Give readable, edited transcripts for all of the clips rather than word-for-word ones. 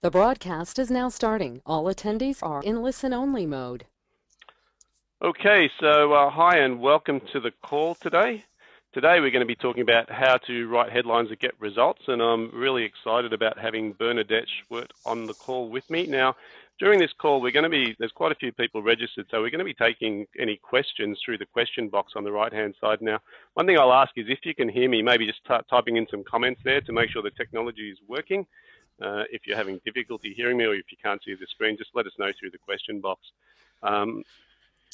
The broadcast is now starting. All attendees are in listen-only mode. Okay, so hi and welcome to the call today. Today we're going to be talking about how to write headlines that get results, and I'm really excited about having Bernadette Schwert on the call with me. Now, during this call, there's quite a few people registered, so we're going to be taking any questions through the question box on the right-hand side. Now, one thing I'll ask is if you can hear me, maybe just typing in some comments there to make sure the technology is working. If you're having difficulty hearing me or if you can't see the screen, just let us know through the question box.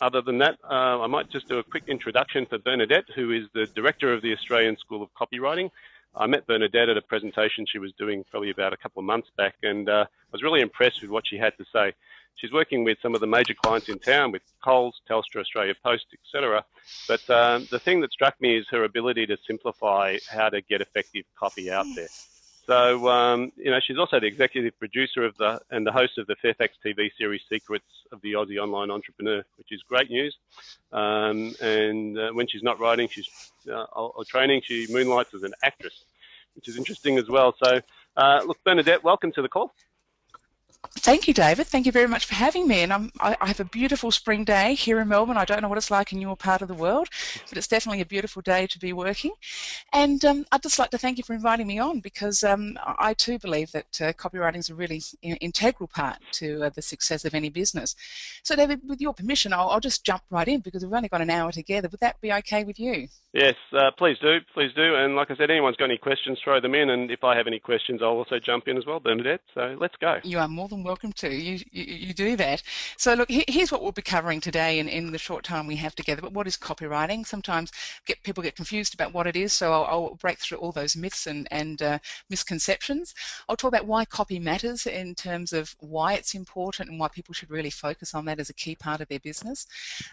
Other than that, I might just do a quick introduction for Bernadette, who is the director of the Australian School of Copywriting. I met Bernadette at a presentation she was doing probably about a couple of months back, and I was really impressed with what she had to say. She's working with some of the major clients in town, with Coles, Telstra, Australia Post, etc. But the thing that struck me is her ability to simplify how to get effective copy out there. So, she's also the executive producer and the host of the Fairfax TV series Secrets of the Aussie Online Entrepreneur, which is great news. And when she's not writing, she's or training, she moonlights as an actress, which is interesting as well. So, look, Bernadette, welcome to the call. Thank you, David. Thank you very much for having me. And I have a beautiful spring day here in Melbourne. I don't know what it's like in your part of the world, but it's definitely a beautiful day to be working. And I'd just like to thank you for inviting me on, because I too believe that copywriting is a really integral part to the success of any business. So, David, with your permission, I'll just jump right in, because we've only got an hour together. Would that be okay with you? Yes, please do. Please do. And like I said, anyone's got any questions, throw them in. And if I have any questions, I'll also jump in as well, Bernadette. So let's go. You are more than welcome to. You do that. So look, here's what we'll be covering today in the short time we have together. But what is copywriting? Sometimes people get confused about what it is, so I'll break through all those myths and misconceptions. I'll talk about why copy matters in terms of why it's important and why people should really focus on that as a key part of their business.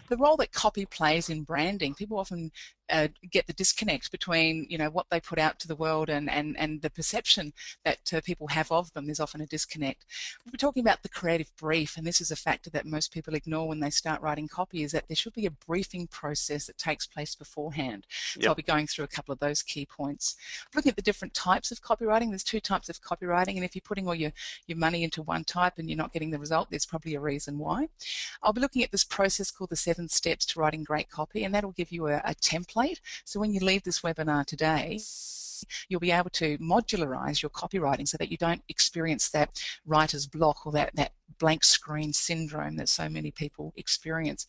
The role that copy plays in branding. People often get the disconnect between what they put out to the world and the perception that people have of them. There's often a disconnect. We're talking about the creative brief, and this is a factor that most people ignore when they start writing copy, is that there should be a briefing process that takes place beforehand. So I'll be going through a couple of those key points. Looking at the different types of copywriting, there's two types of copywriting, and if you're putting all your money into one type and you're not getting the result, there's probably a reason why. I'll be looking at this process called the 7 steps to writing great copy, and that'll give you a template. So when you leave this webinar today, you'll be able to modularize your copywriting so that you don't experience that writer's block or that blank screen syndrome that so many people experience.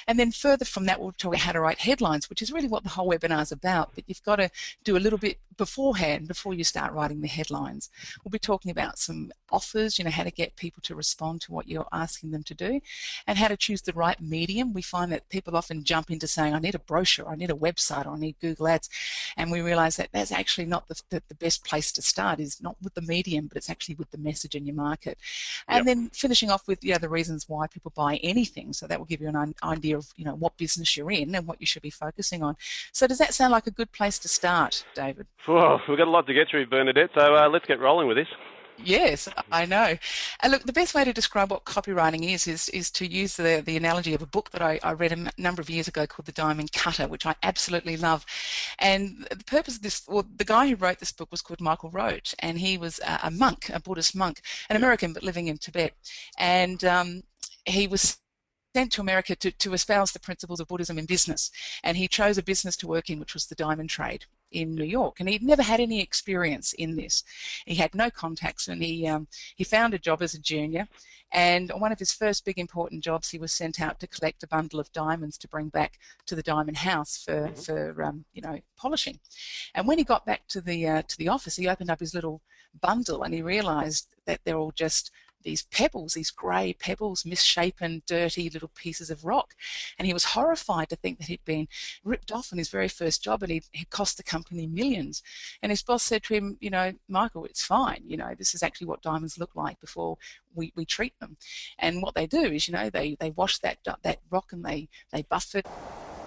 And then further from that, we'll talk about how to write headlines, which is really what the whole webinar is about, but you've got to do a little bit beforehand before you start writing the headlines. We'll be talking about some offers, how to get people to respond to what you're asking them to do, and how to choose the right medium. We find that people often jump into saying, I need a brochure, I need a website, or I need Google Ads, and we realize that that's actually not the best place to start, is not with the medium, but it's actually with the message in your market. And then finishing off with the reasons why people buy anything. So that will give you an idea of what business you're in and what you should be focusing on. So does that sound like a good place to start, David? Whoa, we've got a lot to get through, Bernadette. So let's get rolling with this. Yes, I know. And look, the best way to describe what copywriting is to use the analogy of a book that I read a number of years ago called The Diamond Cutter, which I absolutely love. And the purpose of this, or the guy who wrote this book was called Michael Roach, and he was a monk, a Buddhist monk, an American but living in Tibet. And he was sent to America to espouse the principles of Buddhism in business. And he chose a business to work in, which was the diamond trade in New York, and he'd never had any experience in this. He had no contacts, and he found a job as a junior, and one of his first big important jobs, he was sent out to collect a bundle of diamonds to bring back to the diamond house for polishing. And when he got back to the office, he opened up his little bundle and he realized that they're all just these pebbles, these grey pebbles, misshapen, dirty little pieces of rock. And he was horrified to think that he'd been ripped off on his very first job, and he'd cost the company millions. And his boss said to him, Michael, it's fine. This is actually what diamonds look like before we treat them. And what they do is, they wash that rock and they buff it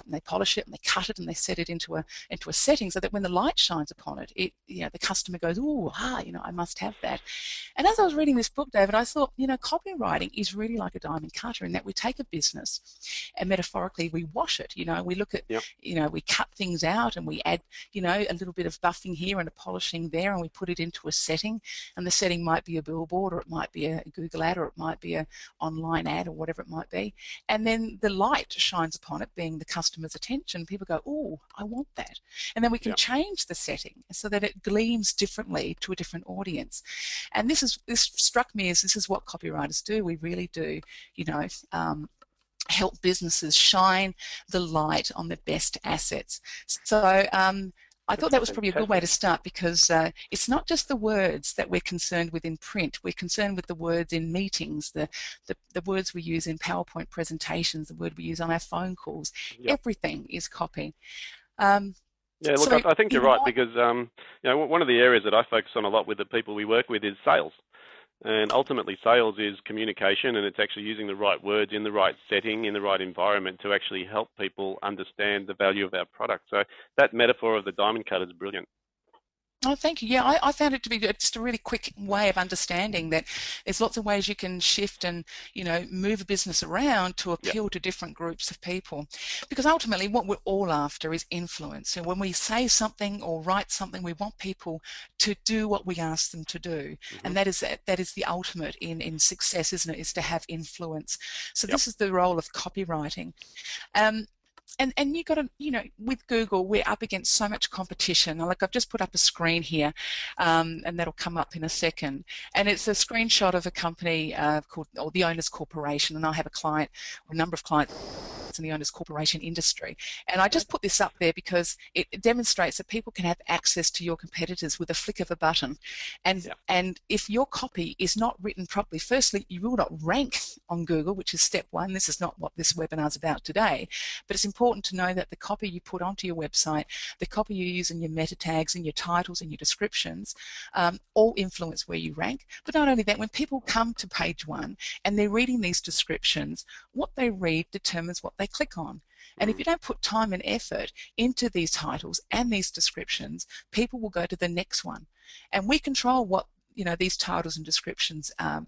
and they polish it and they cut it and they set it into a setting so that when the light shines upon it, the customer goes, oh, I must have that. And as I was reading this book, David, I thought, copywriting is really like a diamond cutter in that we take a business and metaphorically we wash it. We look at, Yep. We cut things out and we add, a little bit of buffing here and a polishing there, and we put it into a setting, and the setting might be a billboard, or it might be a Google ad, or it might be an online ad, or whatever it might be. And then the light shines upon it, being the customer's attention. People go, oh, I want that. And then we can Yep. change the setting so that it gleams differently to a different audience. And this struck me as this is what copywriters do. We really do, help businesses shine the light on the best assets. So I thought that was probably a good way to start, because it's not just the words that we're concerned with in print. We're concerned with the words in meetings, the words we use in PowerPoint presentations, the word we use on our phone calls. Yep. Everything is copy. Yeah, look, I think you're right, because one of the areas that I focus on a lot with the people we work with is sales. And ultimately, sales is communication, and it's actually using the right words in the right setting, in the right environment to actually help people understand the value of our product. So that metaphor of the diamond cut is brilliant. Oh, thank you. Yeah, I found it to be just a really quick way of understanding that there's lots of ways you can shift and, move a business around to appeal Yep. to different groups of people. Because ultimately what we're all after is influence. And when we say something or write something, we want people to do what we ask them to do. Mm-hmm. And that is the ultimate in success, isn't it? Is to have influence. So Yep. this is the role of copywriting. And you got to, with Google, we're up against so much competition. Like I've just put up a screen here, and that'll come up in a second. And it's a screenshot of a company called, or the Owners Corporation. And I have a client, or a number of clients in the Owners Corporation industry. And I just put this up there because it demonstrates that people can have access to your competitors with a flick of a button. And if your copy is not written properly, firstly, you will not rank on Google, which is step one. This is not what this webinar is about today, but it's important to know that the copy you put onto your website, the copy you use in your meta tags and your titles and your descriptions, all influence where you rank. But not only that, when people come to page one and they're reading these descriptions, what they read determines what they click on. And if you don't put time and effort into these titles and these descriptions, people will go to the next one. And we control what these titles and descriptions are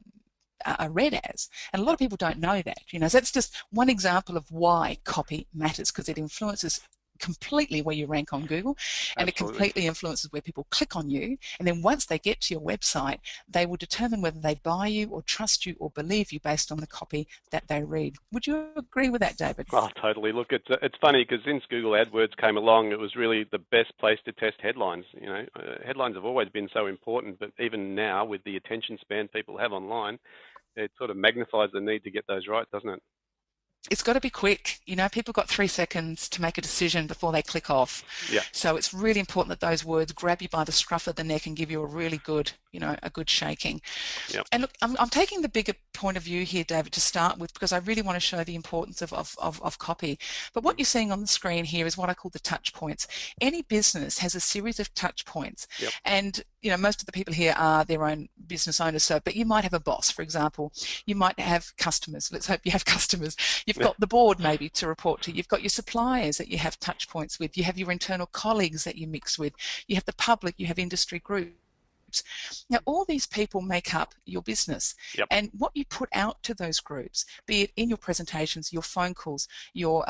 read as, and a lot of people don't know that. So that's just one example of why copy matters, because it influences completely where you rank on Google, and Absolutely. it completely influences where people click on you. And then once they get to your website, they will determine whether they buy you or trust you or believe you based on the copy that they read. Would you agree with that, David? Oh, totally. Look, it's funny because since Google AdWords came along, it was really the best place to test headlines. Headlines have always been so important, but even now with the attention span people have online, it sort of magnifies the need to get those right, doesn't it? It's got to be quick. People got 3 seconds to make a decision before they click off. Yeah. So it's really important that those words grab you by the scruff of the neck and give you a really good, a good shaking. Yep. And look, I'm taking the bigger point of view here, David, to start with, because I really want to show the importance of copy. But what you're seeing on the screen here is what I call the touch points. Any business has a series of touch points. Yep. And most of the people here are their own business owners. But you might have a boss, for example. You might have customers. Let's hope you have customers. You've got the board maybe to report to. You've got your suppliers that you have touch points with. You have your internal colleagues that you mix with. You have the public. You have industry groups. Now, all these people make up your business. Yep. And what you put out to those groups, be it in your presentations, your phone calls, your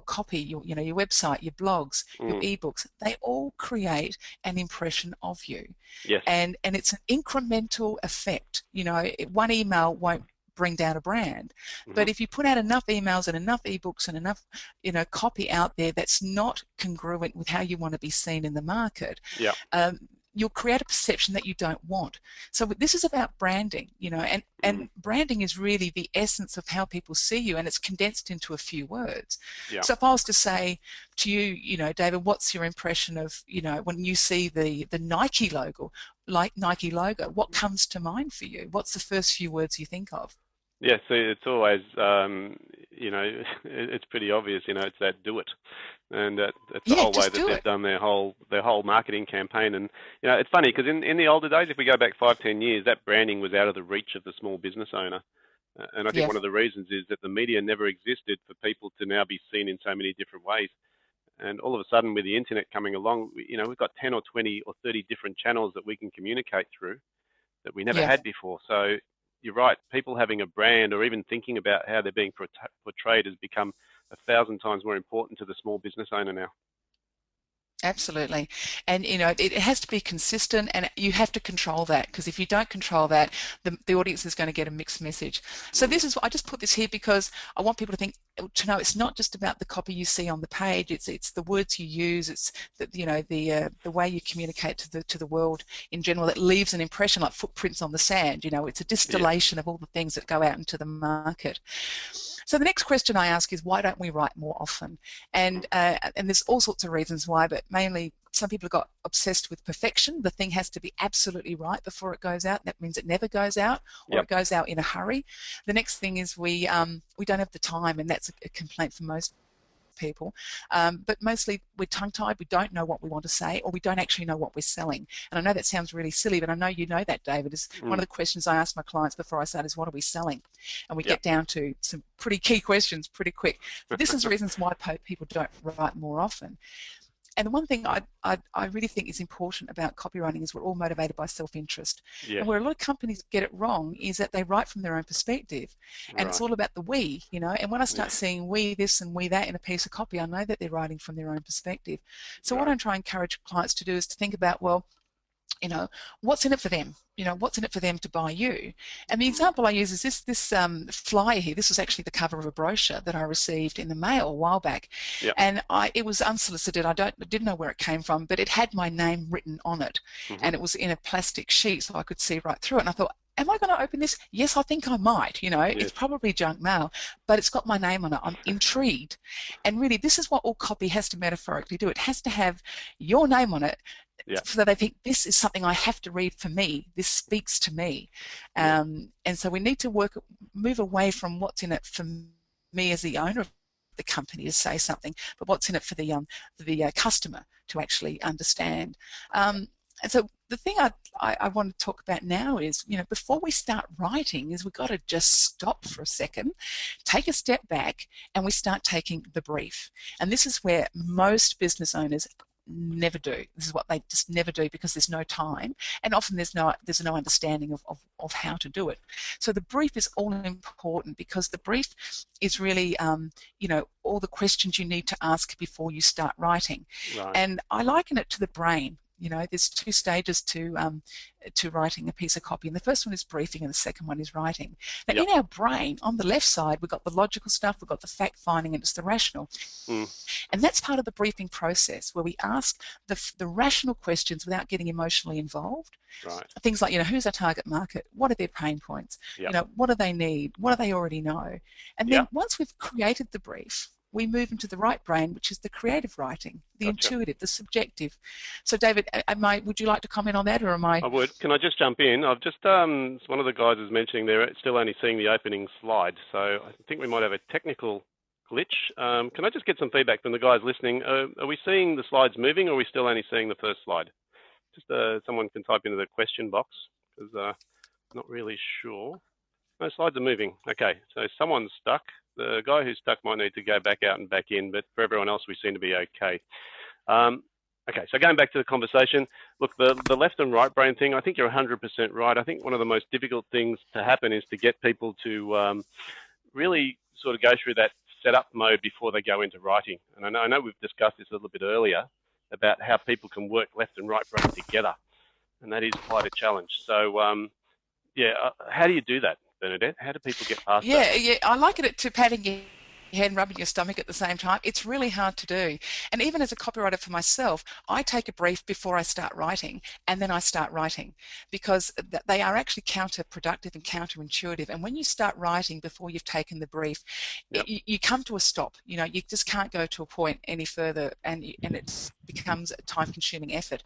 copy, your website, your blogs, your ebooks, they all create an impression of you. Yes. And it's an incremental effect. One email won't bring down a brand, but if you put out enough emails and enough ebooks and enough copy out there that's not congruent with how you want to be seen in the market, you'll create a perception that you don't want. So this is about branding, and branding is really the essence of how people see you, and it's condensed into a few words. Yeah. So if I was to say to you, David, what's your impression of, when you see the Nike logo, what comes to mind for you? What's the first few words you think of? Yeah, so it's always, it's pretty obvious, it's that do it. And that's the whole way that they've done their whole marketing campaign. And, it's funny because in the older days, if we go back 5-10 years, that branding was out of the reach of the small business owner. And I think one of the reasons is that the media never existed for people to now be seen in so many different ways. And all of a sudden, with the internet coming along, we've got 10 or 20 or 30 different channels that we can communicate through that we never had before. So you're right, people having a brand or even thinking about how they're being portrayed has become 1,000 times more important to the small business owner now. Absolutely. And, it has to be consistent, and you have to control that, because if you don't control that, the audience is going to get a mixed message. So this is, I just put this here because I want people to know it's not just about the copy you see on the page, it's the words you use, it's the way you communicate to the world in general that leaves an impression, like footprints on the sand. It's a distillation of all the things that go out into the market. So the next question I ask is, why don't we write more often? And there's all sorts of reasons why, but mainly some people have got obsessed with perfection. The thing has to be absolutely right before it goes out. That means it never goes out, or it goes out in a hurry. The next thing is we don't have the time, and that's a complaint for most people, but mostly we're tongue-tied. We don't know what we want to say, or we don't actually know what we're selling. And I know that sounds really silly, but I know you know that, David, is one of the questions I ask my clients before I start is, what are we selling? And we get down to some pretty key questions pretty quick. But this is the reasons why people don't write more often. And the one thing I really think is important about copywriting is we're all motivated by self-interest. And where a lot of companies get it wrong is that they write from their own perspective. And it's all about the we, And when I start seeing we this and we that in a piece of copy, I know that they're writing from their own perspective. So what I'm trying to encourage clients to do is to think about, well, what's in it for them? What's in it for them to buy you? And the example I use is this flyer here. This was actually the cover of a brochure that I received in the mail a while back. And it was unsolicited. I didn't know where it came from, but it had my name written on it. And it was in a plastic sheet, so I could see right through it. And I thought, am I going to open this? Yes, I think I might. It's probably junk mail, but it's got my name on it. I'm intrigued. And really, this is what all copy has to metaphorically do. It has to have your name on it, so that they think this is something I have to read for me. This speaks to me. And so we need to move away from what's in it for me as the owner of the company to say something, but what's in it for the customer to actually understand. And so the thing I want to talk about now is, before we start writing, is we've got to just stop for a second, take a step back, and we start taking the brief. And this is where most business owners never do. This is what they just never do, because there's no time, and often there's no understanding of how to do it. So the brief is all important, because the brief is really all the questions you need to ask before you start writing. And I liken it to the brain. There's two stages to writing a piece of copy, and the first one is briefing, and the second one is writing. Now, in our brain, on the left side, we've got the logical stuff, we've got the fact-finding, and it's the rational. And that's part of the briefing process, where we ask the rational questions without getting emotionally involved. Things like, who's our target market? What are their pain points? What do they need? What do they already know? And then once we've created the brief, we move into the right brain, which is the creative writing, the intuitive, the subjective. So, David, would you like to comment on that, or am I? I would. Can I just jump in? I've just, one of the guys was mentioning they're still only seeing the opening slide, so I think we might have a technical glitch. Can I just get some feedback from the guys listening? Are we seeing the slides moving, or are we still only seeing the first slide? Just someone can type into the question box, because I'm not really sure. No, slides are moving. Okay, so someone's stuck. The guy who's stuck might need to go back out and back in, but for everyone else, we seem to be okay. Okay, so going back to the conversation, look, the left and right brain thing, I think you're 100% right. I think one of the most difficult things to happen is to get people to really sort of go through that setup mode before they go into writing. And I know we've discussed this a little bit earlier about how people can work left and right brain together, and that is quite a challenge. So, how do you do that, Bernadette? How do people get past that? Yeah, I liken it to patting your head and rubbing your stomach at the same time. It's really hard to do. And even as a copywriter for myself, I take a brief before I start writing, and then I start writing, because they are actually counterproductive and counterintuitive. And when you start writing before you've taken the brief, you come to a stop. You just can't go to a point any further, and it becomes a time-consuming effort.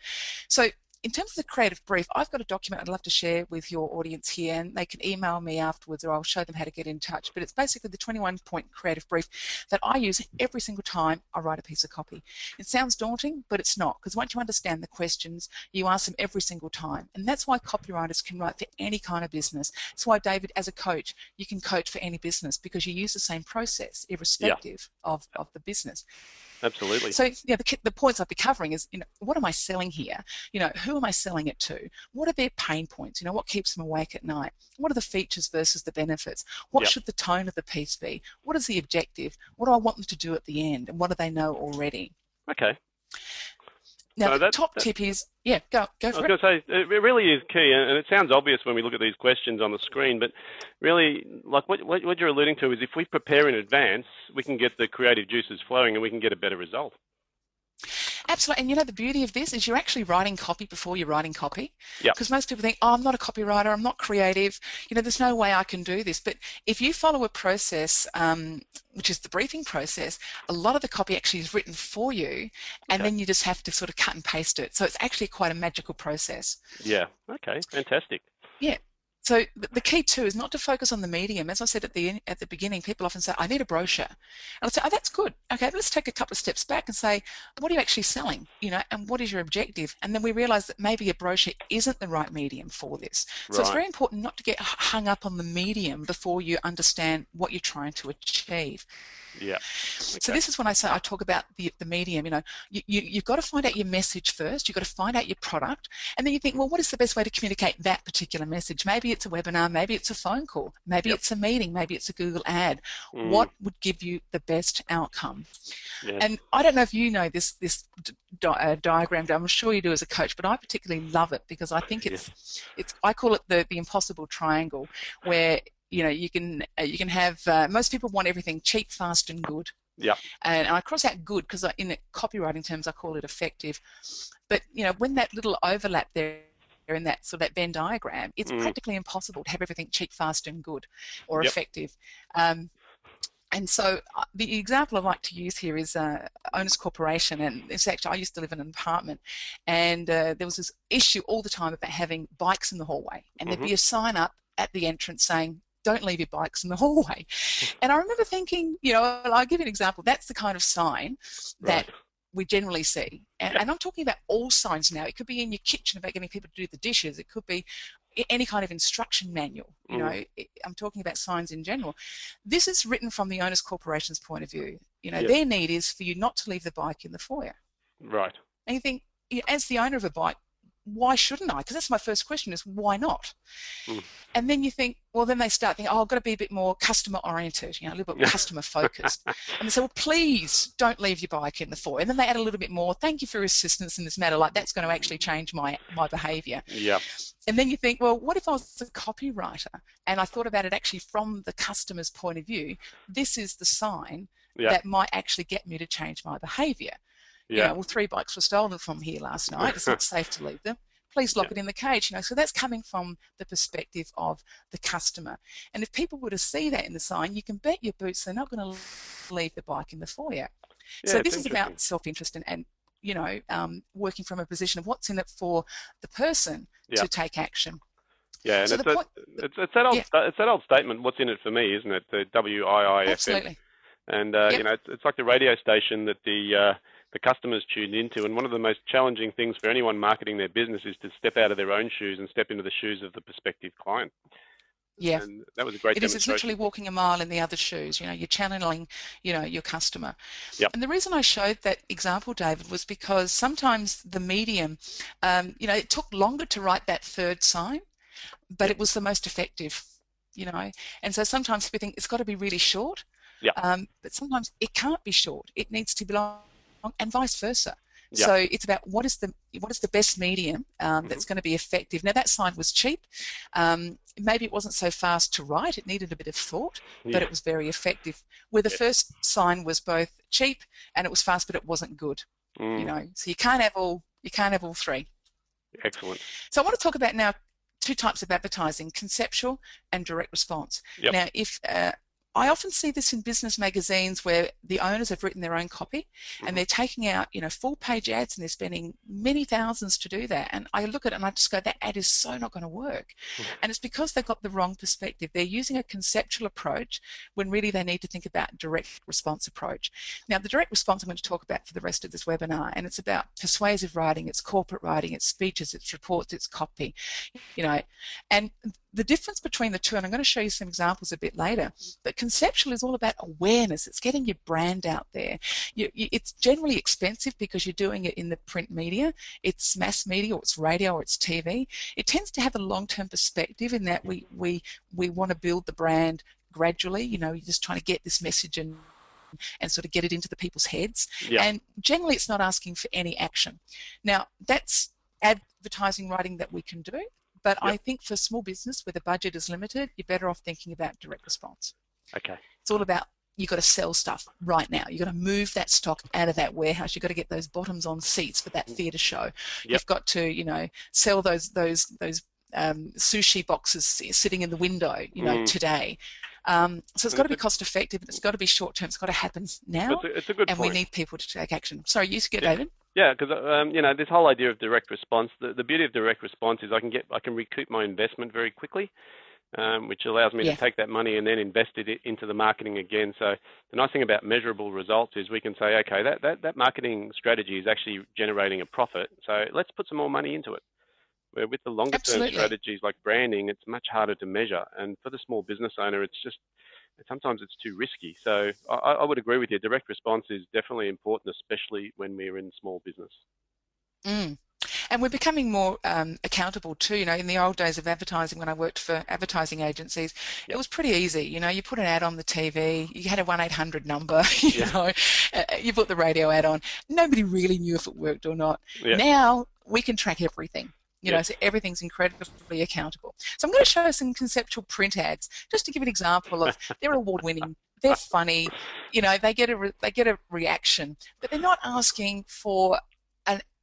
So in terms of the creative brief, I've got a document I'd love to share with your audience here, and they can email me afterwards, or I'll show them how to get in touch. But it's basically the 21-point creative brief that I use every single time I write a piece of copy. It sounds daunting, but it's not, because once you understand the questions, you ask them every single time. And that's why copywriters can write for any kind of business. That's why, David, as a coach, you can coach for any business, because you use the same process, irrespective of the business. Absolutely. So the points I'll be covering is, what am I selling here? Who am I selling it to? What are their pain points? What keeps them awake at night? What are the features versus the benefits? What should the tone of the piece be? What is the objective? What do I want them to do at the end? And what do they know already? Okay. Now, the top tip is, go for it. I was going to say, it really is key, and it sounds obvious when we look at these questions on the screen, but really, like what you're alluding to is if we prepare in advance, we can get the creative juices flowing and we can get a better result. Absolutely. And the beauty of this is you're actually writing copy before you're writing copy. Yep. Because most people think, oh, I'm not a copywriter, I'm not creative, there's no way I can do this. But if you follow a process, which is the briefing process, a lot of the copy actually is written for you, and then you just have to sort of cut and paste it. So it's actually quite a magical process. Yeah. Okay. Fantastic. Yeah. So the key too is not to focus on the medium. As I said at the beginning, people often say, I need a brochure. And I'll say, oh, that's good. Okay, let's take a couple of steps back and say, what are you actually selling? And what is your objective? And then we realize that maybe a brochure isn't the right medium for this. So it's very important not to get hung up on the medium before you understand what you're trying to achieve. Yeah. Okay. So this is when I talk about the medium. You've got to find out your message first. You've got to find out your product, and then you think, well, what is the best way to communicate that particular message? Maybe it's a webinar, maybe it's a phone call, maybe it's a meeting, maybe it's a Google ad. What would give you the best outcome? Yes. And I don't know if you know this diagram. I'm sure you do as a coach, but I particularly love it because I think it's I call it the impossible triangle, where you can have most people want everything cheap, fast, and good. Yeah. And I cross out good because in copywriting terms I call it effective. But when that little overlap there in that that Venn diagram, it's practically impossible to have everything cheap, fast, and good, or effective. And so the example I like to use here is Owners Corporation, and it's actually, I used to live in an apartment, and there was this issue all the time about having bikes in the hallway, and there'd be a sign up at the entrance saying, don't leave your bikes in the hallway. And I remember thinking, I'll give you an example. That's the kind of sign that we generally see. And I'm talking about all signs now. It could be in your kitchen about getting people to do the dishes. It could be any kind of instruction manual. I'm talking about signs in general. This is written from the Owners Corporation's point of view. Their need is for you not to leave the bike in the foyer. Right. And you think, as the owner of a bike, why shouldn't I? Because that's my first question is, why not? And then you think, well, then they start thinking, oh, I've got to be a bit more customer oriented, a little bit more customer focused. And they say, well, please don't leave your bike in the foyer. And then they add a little bit more, thank you for your assistance in this matter, like that's going to actually change my behavior. Yeah. And then you think, well, what if I was a copywriter and I thought about it actually from the customer's point of view? This is the sign that might actually get me to change my behavior. Well, 3 bikes were stolen from here last night. It's not safe to leave them. Please lock it in the cage. So that's coming from the perspective of the customer. And if people were to see that in the sign, you can bet your boots they're not going to leave the bike in the foyer. So this is about self-interest and working from a position of what's in it for the person to take action. Yeah, and so it's that old statement, what's in it for me, isn't it? The WIIFM. Absolutely. And it's like the radio station that the customers tuned into, and one of the most challenging things for anyone marketing their business is to step out of their own shoes and step into the shoes of the prospective client. Yeah, and that was a great demonstration. It's literally walking a mile in the other shoes. You're channeling, your customer. Yep. And the reason I showed that example, David, was because sometimes the medium, it took longer to write that third sign, but it was the most effective. And so sometimes we think it's got to be really short. Yeah. But sometimes it can't be short. It needs to be long, and vice versa. Yeah. So it's about what is the best medium that's going to be effective. Now that sign was cheap. Maybe it wasn't so fast to write. It needed a bit of thought, but it was very effective. Where the first sign was both cheap and it was fast, but it wasn't good. So you can't have all 3. Excellent. So I want to talk about now 2 types of advertising: conceptual and direct response. Yep. Now, if I often see this in business magazines where the owners have written their own copy and they're taking out, full-page ads, and they're spending many thousands to do that. And I look at it and I just go, that ad is so not going to work. And it's because they've got the wrong perspective. They're using a conceptual approach when really they need to think about direct response approach. Now, the direct response I'm going to talk about for the rest of this webinar, and it's about persuasive writing, it's corporate writing, it's speeches, it's reports, it's copy, and the difference between the two, and I'm going to show you some examples a bit later, but conceptual is all about awareness. It's getting your brand out there. It's generally expensive because you're doing it in the print media. It's mass media, or it's radio, or it's TV. It tends to have a long-term perspective in that we want to build the brand gradually. You're just trying to get this message and sort of get it into the people's heads. Yeah. And generally it's not asking for any action. Now, that's advertising writing that we can do. But I think for small business where the budget is limited, you're better off thinking about direct response. Okay. It's all about, you've got to sell stuff right now. You've got to move that stock out of that warehouse. You've got to get those bottoms on seats for that theatre show. You've got to, sell those sushi boxes sitting in the window, today. So it's got to be cost effective, and it's got to be short term. It's got to happen now. It's a good and point. we need people to take action. Sorry, you get David. Yeah, because this whole idea of direct response, the beauty of direct response is I can recoup my investment very quickly, which allows me to take that money and then invest it into the marketing again. So the nice thing about measurable results is we can say, okay, that marketing strategy is actually generating a profit, so let's put some more money into it. Where with the longer term strategies like branding, it's much harder to measure, and for the small business owner, sometimes it's too risky. So I would agree with you. Direct response is definitely important, especially when we're in small business. And we're becoming more accountable too. In the old days of advertising, when I worked for advertising agencies, it was pretty easy. You put an ad on the TV, you had a 1-800 number, you put the radio ad on. Nobody really knew if it worked or not. Now we can track everything. So everything's incredibly accountable. So I'm going to show some conceptual print ads just to give an example of, they're award-winning, they're funny, they get a reaction, but they're not asking for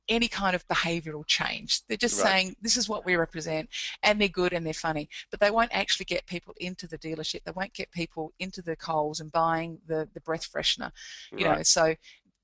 any kind of behavioural change. They're just saying, this is what we represent, and they're good and they're funny, but they won't actually get people into the dealership. They won't get people into the Coles and buying the breath freshener, so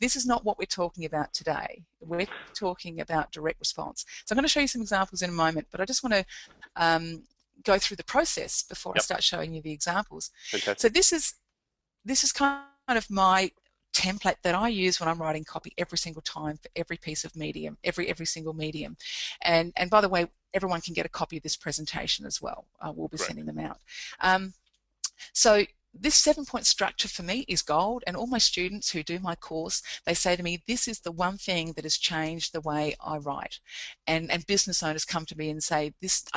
this is not what we're talking about today. We're talking about direct response. So I'm going to show you some examples in a moment, but I just want to go through the process before I start showing you the examples. Fantastic. So this is kind of my template that I use when I'm writing copy every single time for every piece of medium, every single medium. And by the way, everyone can get a copy of this presentation as well. We'll be sending them out. So this 7-point structure for me is gold, and all my students who do my course, they say to me, this is the one thing that has changed the way I write. And business owners come to me and say,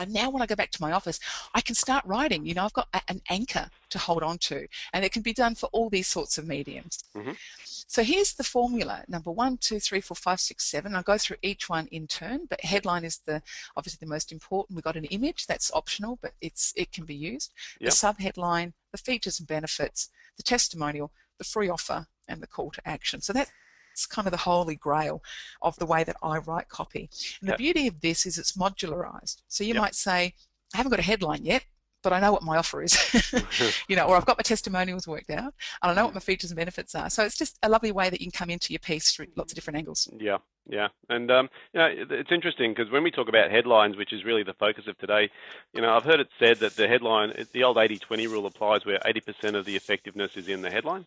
now when I go back to my office, I can start writing. I've got an anchor to hold on to, and it can be done for all these sorts of mediums. So here's the formula: number 1, 2, 3, 4, 5, 6, 7. I'll go through each one in turn, but headline is obviously the most important. We've got an image that's optional, but it can be used. The subheadline, the features and benefits, the testimonial, the free offer, and the call to action. So that's kind of the holy grail of the way that I write copy. And the beauty of this is it's modularized. So you might say, I haven't got a headline yet, but I know what my offer is, or I've got my testimonials worked out, and I know what my features and benefits are. So it's just a lovely way that you can come into your piece through lots of different angles. Yeah, and it's interesting because when we talk about headlines, which is really the focus of today, I've heard it said that the headline, the old 80-20 rule applies, where 80% of the effectiveness is in the headline.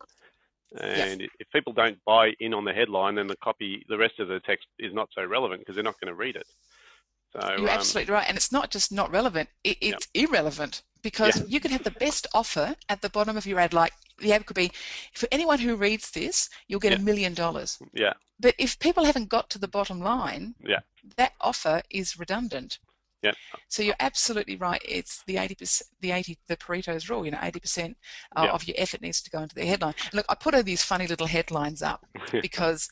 And if people don't buy in on the headline, then the rest of the text is not so relevant because they're not going to read it. So, you're absolutely right, and it's not just not relevant; it's irrelevant, because you could have the best offer at the bottom of your ad. Like the ad could be, for anyone who reads this, you'll get $1 million. But if people haven't got to the bottom line, that offer is redundant. So you're absolutely right. It's the 80%, the Pareto's rule. 80% of your effort needs to go into the headline. Look, I put all these funny little headlines up because,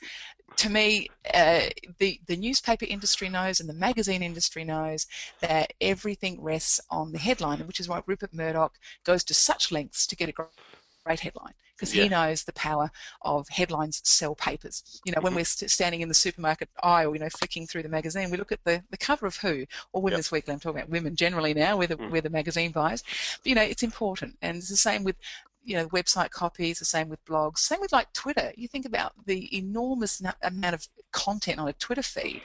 to me, the newspaper industry knows and the magazine industry knows that everything rests on the headline, which is why Rupert Murdoch goes to such lengths to get a great headline, because he knows the power of headlines sell papers. When we're standing in the supermarket aisle, flicking through the magazine, we look at the cover of Who, or Women's Weekly. I'm talking about women generally now, we're the magazine buyers. But, it's important. And it's the same with you know, website copies, the same with blogs, same with like Twitter. You think about the enormous amount of content on a Twitter feed.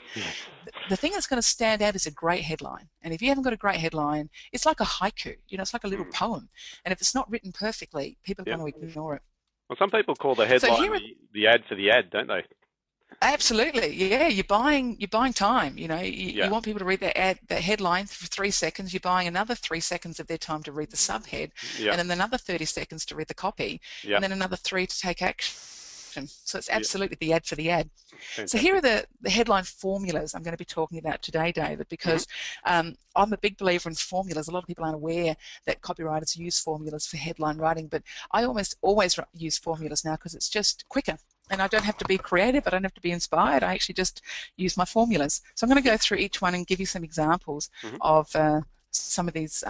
The thing that's going to stand out is a great headline. And if you haven't got a great headline, it's like a haiku, you know, it's like a little poem. And if it's not written perfectly, people are going to ignore it. Well, some people call the headline the ad for the ad, don't they? Absolutely, yeah. You're buying time. You know, you want people to read that headline for 3 seconds. You're buying another 3 seconds of their time to read the subhead, and then another 30 seconds to read the copy, and then another 3 to take action. So it's absolutely the ad for the ad. Fantastic. So here are the headline formulas I'm going to be talking about today, David, because I'm a big believer in formulas. A lot of people aren't aware that copywriters use formulas for headline writing, but I almost always use formulas now because it's just quicker. And I don't have to be creative, I don't have to be inspired, I actually just use my formulas. So I'm going to go through each one and give you some examples of some of these.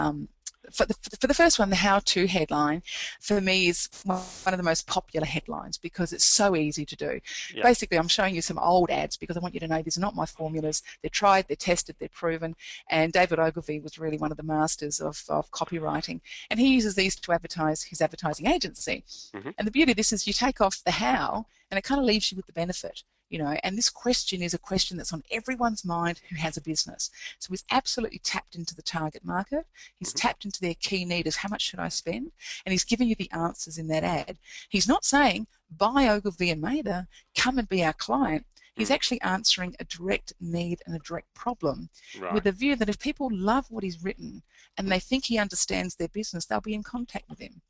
For the first one, the how-to headline, for me is one of the most popular headlines because it's so easy to do. Basically, I'm showing you some old ads because I want you to know these are not my formulas. They're tried, they're tested, they're proven, and David Ogilvy was really one of the masters of copywriting, and he uses these to advertise his advertising agency. And the beauty of this is you take off the how, and it kind of leaves you with the benefit. You know, and this question is a question that's on everyone's mind who has a business. So he's absolutely tapped into the target market. He's tapped into their key need as how much should I spend? And he's giving you the answers in that ad. He's not saying, buy Ogilvy and Mather, come and be our client. He's actually answering a direct need and a direct problem with the view that if people love what he's written and they think he understands their business, they'll be in contact with him.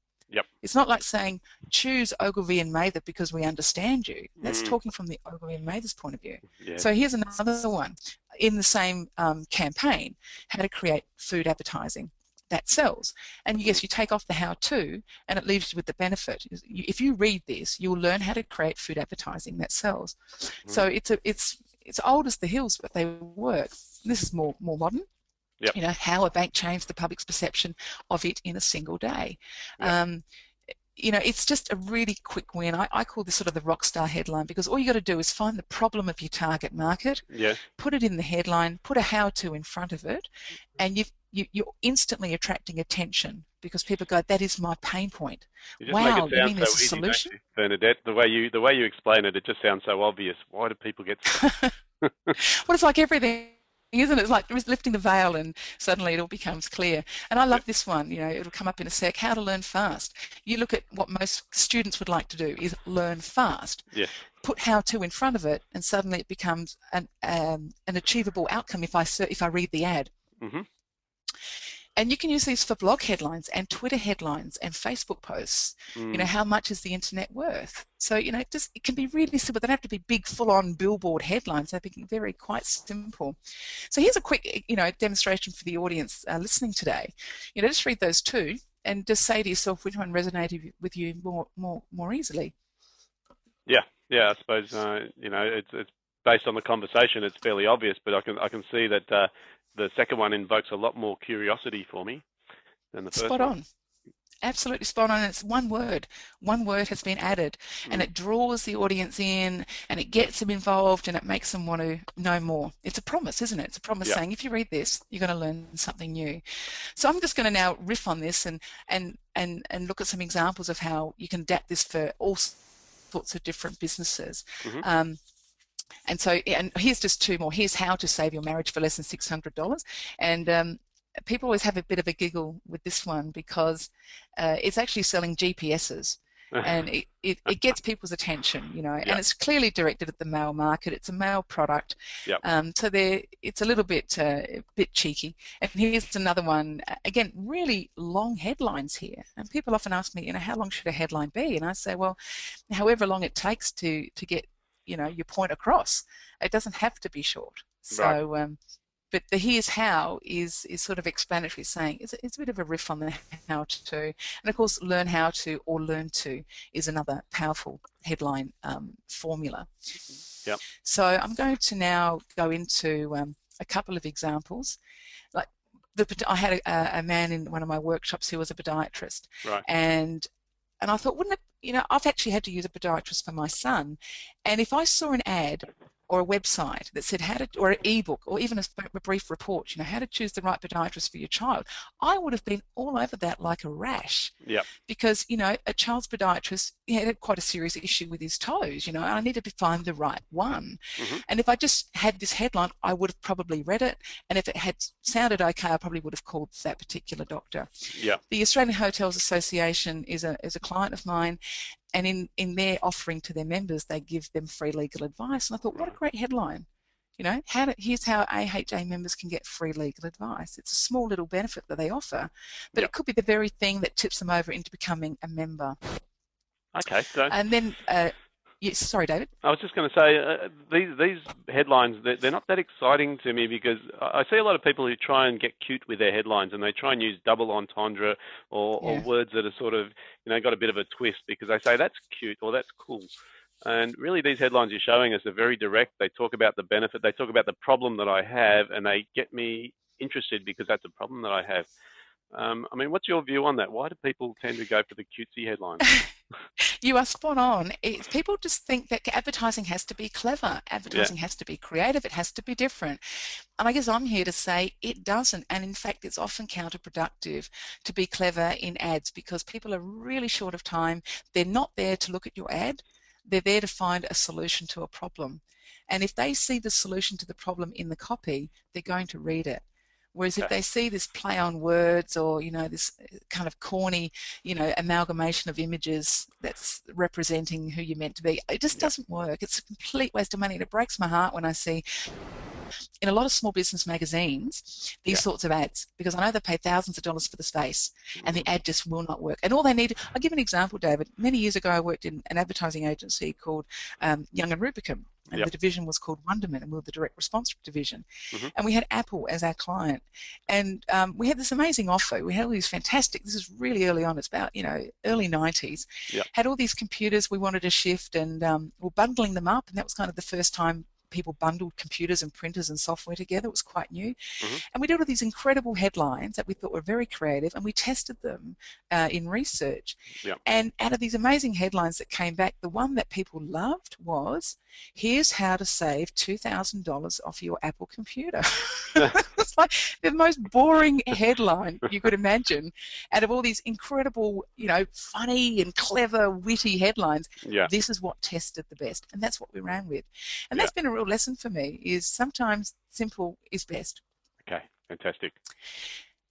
It's not like saying, choose Ogilvy and Mather because we understand you. That's talking from the Ogilvy and Mather's point of view. So here's another one. In the same campaign, how to create food advertising that sells. And yes, you take off the how-to and it leaves you with the benefit. If you read this, you'll learn how to create food advertising that sells. So it's old as the hills, but they work. This is more modern. You know, how a bank changed the public's perception of it in a single day. You know, it's just a really quick win. I call this sort of the rock star headline because all you got to do is find the problem of your target market, put it in the headline, put a how-to in front of it, and you're instantly attracting attention because people go, that is my pain point. Wow, you mean there's a solution? Bernadette, the way you explain it, it just sounds so obvious. Why do people get so well, it's like everything, isn't it? It's like lifting the veil and suddenly it all becomes clear. And I love this one. You know, it'll come up in a sec. How to learn fast. You look at what most students would like to do is learn fast. Put how-to in front of it, and suddenly it becomes an achievable outcome if I read the ad. And you can use these for blog headlines and Twitter headlines and Facebook posts. You know, how much is the internet worth? So, you know, it can be really simple. They don't have to be big, full-on billboard headlines. They can be quite simple. So here's a quick, you know, demonstration for the audience listening today. You know, just read those two and just say to yourself which one resonated with you more easily. Yeah, I suppose you know, it's based on the conversation. It's fairly obvious, but I can see that. The second one invokes a lot more curiosity for me than the first one. Spot on. Absolutely spot on. It's one word. One word has been added, and it draws the audience in, and it gets them involved, and it makes them want to know more. It's a promise, isn't it? It's a promise saying, if you read this, you're going to learn something new. So I'm just going to now riff on this and look at some examples of how you can adapt this for all sorts of different businesses. And so, and here's just two more. Here's how to save your marriage for less than $600. And people always have a bit of a giggle with this one because it's actually selling GPSs. And it gets people's attention, you know, and it's clearly directed at the male market. It's a male product. So it's a little bit cheeky. And here's another one, again, really long headlines here. And people often ask me, you know, how long should a headline be? And I say, well, however long it takes to get, you know, your point across. It doesn't have to be short. So, but the here's how is sort of explanatory, saying it's a bit of a riff on the how to. And of course, learn how to or learn to is another powerful headline formula. So I'm going to now go into a couple of examples. Like I had a man in one of my workshops who was a podiatrist, and I thought, wouldn't it, you know, I've actually had to use a podiatrist for my son, and if I saw an ad or a website that said how to, or an ebook, or even a brief report, how to choose the right podiatrist for your child, I would have been all over that like a rash. Yep. Because, a child's podiatrist had quite a serious issue with his toes, and I needed to find the right one. And if I just had this headline, I would have probably read it. And if it had sounded okay, I probably would have called that particular doctor. Yeah. The Australian Hotels Association is a client of mine, and in their offering to their members, they give them free legal advice. And I thought, what a great headline. Here's how AHA members can get free legal advice. It's a small little benefit that they offer, but it could be the very thing that tips them over into becoming a member. Okay. So. And then, yes, sorry, David. I was just going to say these headlines, they're not that exciting to me, because I see a lot of people who try and get cute with their headlines, and they try and use double entendre or words that are sort of got a bit of a twist, because they say that's cute or that's cool. And really, these headlines you're showing us are very direct. They talk about the benefit, they talk about the problem that I have, and they get me interested because that's a problem that I have. I mean, what's your view on that? Why do people tend to go for the cutesy headlines? You are spot on. People just think that advertising has to be clever. Advertising has to be creative. It has to be different. And I guess I'm here to say it doesn't. And in fact, it's often counterproductive to be clever in ads, because people are really short of time. They're not there to look at your ad. They're there to find a solution to a problem. And if they see the solution to the problem in the copy, they're going to read it. Whereas if they see this play on words, or this kind of corny, amalgamation of images that's representing who you're meant to be, it just doesn't work. It's a complete waste of money. And it breaks my heart when I see in a lot of small business magazines these sorts of ads, because I know they pay thousands of dollars for the space, and the ad just will not work. And all they need, I'll give an example, David. Many years ago, I worked in an advertising agency called Young and Rubicam. And the division was called Wonderman, and we were the direct response division. And we had Apple as our client. And we had this amazing offer. We had all these fantastic, this is really early on, it's about, early 90s. Had all these computers we wanted to shift, and we're bundling them up. And that was kind of the first time people bundled computers and printers and software together. It was quite new. And we did all these incredible headlines that we thought were very creative, and we tested them in research. And out of these amazing headlines that came back, the one that people loved was, here's how to save $2,000 off your Apple computer. It's like the most boring headline you could imagine. Out of all these incredible, funny and clever, witty headlines, this is what tested the best. And that's what we ran with. And that's been a real lesson for me, is sometimes simple is best. Okay, fantastic.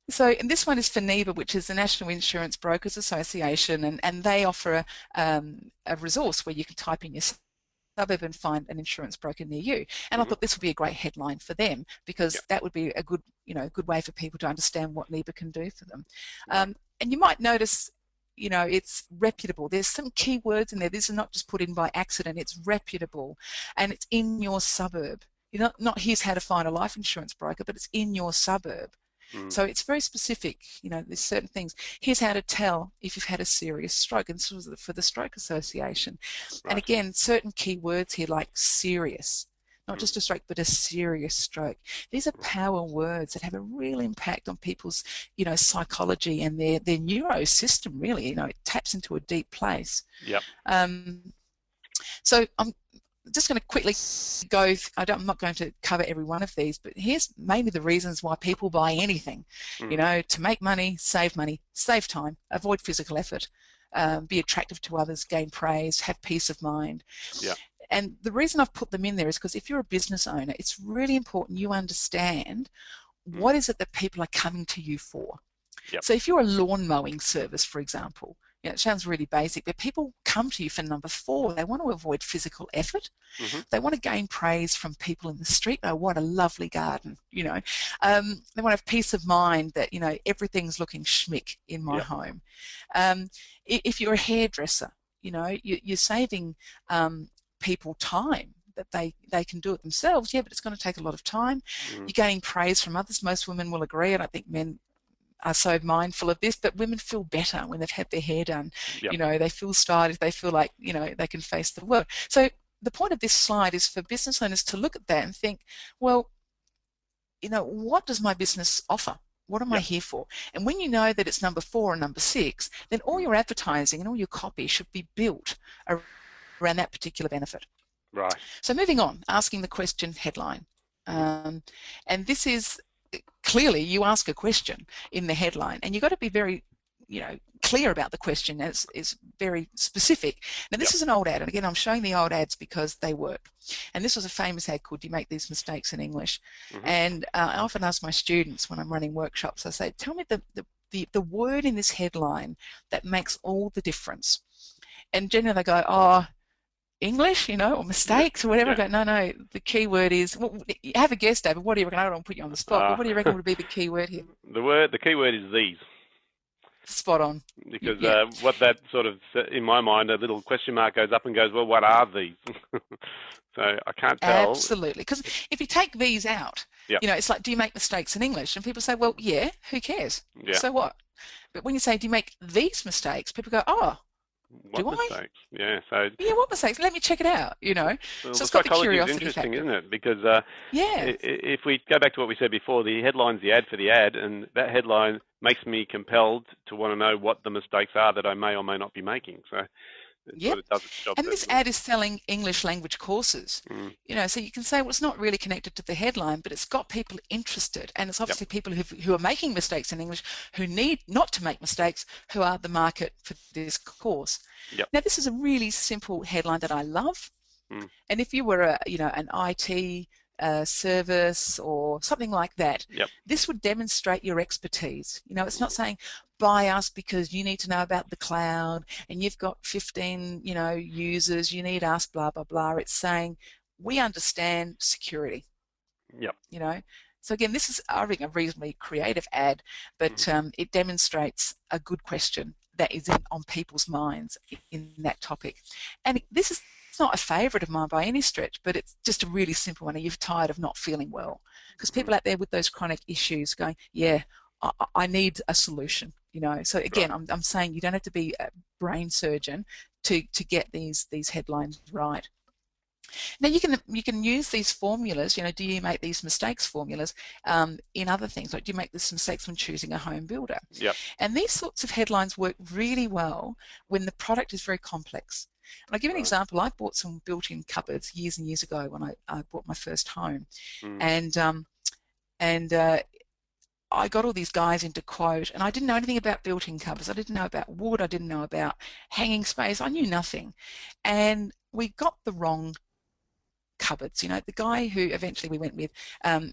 So, and this one is for NIBA, which is the National Insurance Brokers Association, and they offer a resource where you can type in your suburb and find an insurance broker near you. And I thought this would be a great headline for them, because that would be a good, good way for people to understand what NIBA can do for them. And you might notice, it's reputable. There's some keywords in there. This is not just put in by accident. It's reputable, and it's in your suburb. Not here's how to find a life insurance broker, but it's in your suburb. So it's very specific. There's certain things. Here's how to tell if you've had a serious stroke, and this was for the Stroke Association. And again, certain keywords here like serious, not just a stroke, but a serious stroke. These are power words that have a real impact on people's, psychology and their neuro system. Really, it taps into a deep place. So I'm just going to quickly go, I'm not going to cover every one of these, but here's mainly the reasons why people buy anything. To make money, save time, avoid physical effort, be attractive to others, gain praise, have peace of mind. And the reason I've put them in there is because if you're a business owner, it's really important you understand what is it that people are coming to you for. So if you're a lawn mowing service, for example, it sounds really basic, but people come to you for number 4. They want to avoid physical effort. They want to gain praise from people in the street. Oh, what a lovely garden, They want to have peace of mind that, everything's looking schmick in my home. If you're a hairdresser, you're saving people time that they can do it themselves. But it's going to take a lot of time. You're gaining praise from others. Most women will agree, and I think men are so mindful of this, but women feel better when they've had their hair done. They feel stylish, they feel like, they can face the world. So the point of this slide is for business owners to look at that and think, well, what does my business offer? What am I here for? And when you know that it's number 4 and number 6, then all your advertising and all your copy should be built around that particular benefit. Right. So moving on, asking the question headline. And this is clearly you ask a question in the headline, and you've got to be very, clear about the question. As is very specific. Now this is an old ad, and again I'm showing the old ads because they work. And this was a famous ad called "Do you make these mistakes in English?" And I often ask my students when I'm running workshops, I say, tell me the word in this headline that makes all the difference. And generally they go, oh, English, or mistakes or whatever. I go, no, the key word is, well, have a guess, David. What do you reckon? I don't want to put you on the spot, but what do you reckon would be the key word here? The key word is these. Spot on. Because what that sort of, in my mind, a little question mark goes up and goes, well, what are these? So I can't tell. Absolutely. Because if you take these out, it's like, do you make mistakes in English? And people say, well, yeah, who cares? Yeah. So what? But when you say, do you make these mistakes? People go, oh, what mistakes? Yeah. So what mistakes? Let me check it out. Well, so it's got the curiosity is interesting, factor. Isn't it? Because if we go back to what we said before, the headline's the ad for the ad, and that headline makes me compelled to want to know what the mistakes are that I may or may not be making. So Yep. It does its job. And this ad is selling English language courses. So you can say, well, it's not really connected to the headline, but it's got people interested. And it's obviously people who are making mistakes in English, who need not to make mistakes, who are the market for this course. Now, this is a really simple headline that I love. And if you were an IT service or something like that, this would demonstrate your expertise. It's not saying buy us because you need to know about the cloud and you've got 15 users, you need us, blah blah blah. It's saying we understand security. So again, this is, I think, a reasonably creative ad, but it demonstrates a good question that is on people's minds in that topic. And this is, it's not a favourite of mine by any stretch, but it's just a really simple one. Are you tired of not feeling well? Because people out there with those chronic issues going, yeah, I need a solution. So again, I'm saying you don't have to be a brain surgeon to get these headlines right. Now you can use these formulas. Do you make these mistakes formulas in other things? Like, do you make these mistakes when choosing a home builder? And these sorts of headlines work really well when the product is very complex. And I'll give you an example. I bought some built-in cupboards years and years ago when I bought my first home, and I got all these guys into quote, and I didn't know anything about built-in cupboards. I didn't know about wood. I didn't know about hanging space. I knew nothing, and we got the wrong cupboards. The guy who eventually we went with,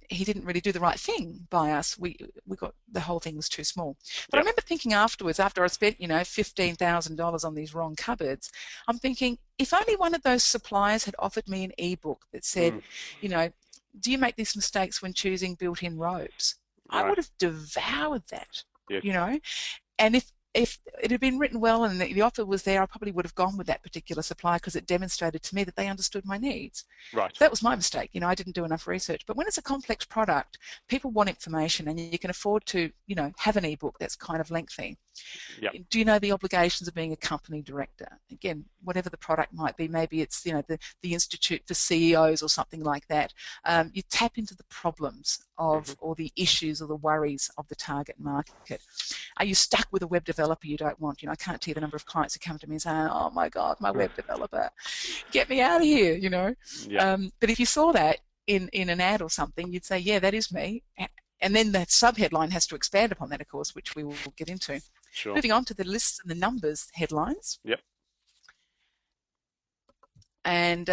he didn't really do the right thing by us. We got, the whole thing was too small. But I remember thinking afterwards, after I spent $15,000 on these wrong cupboards, I'm thinking, if only one of those suppliers had offered me an ebook that said, do you make these mistakes when choosing built-in robes? I would have devoured that. And if it had been written well and the offer was there, I probably would have gone with that particular supplier because it demonstrated to me that they understood my needs. So that was my mistake. I didn't do enough research. But when it's a complex product, people want information, and you can afford to, have an ebook that's kind of lengthy. Do you know the obligations of being a company director? Again, whatever the product might be, maybe it's the Institute for CEOs or something like that. You tap into the problems of or the issues or the worries of the target market. Are you stuck with a web developer you don't want? I can't tell you the number of clients who come to me and say, oh my God, my web developer, get me out of here, But if you saw that in an ad or something, you'd say, yeah, that is me. And then that subheadline has to expand upon that, of course, which we will get into. Moving on to the lists and the numbers headlines. And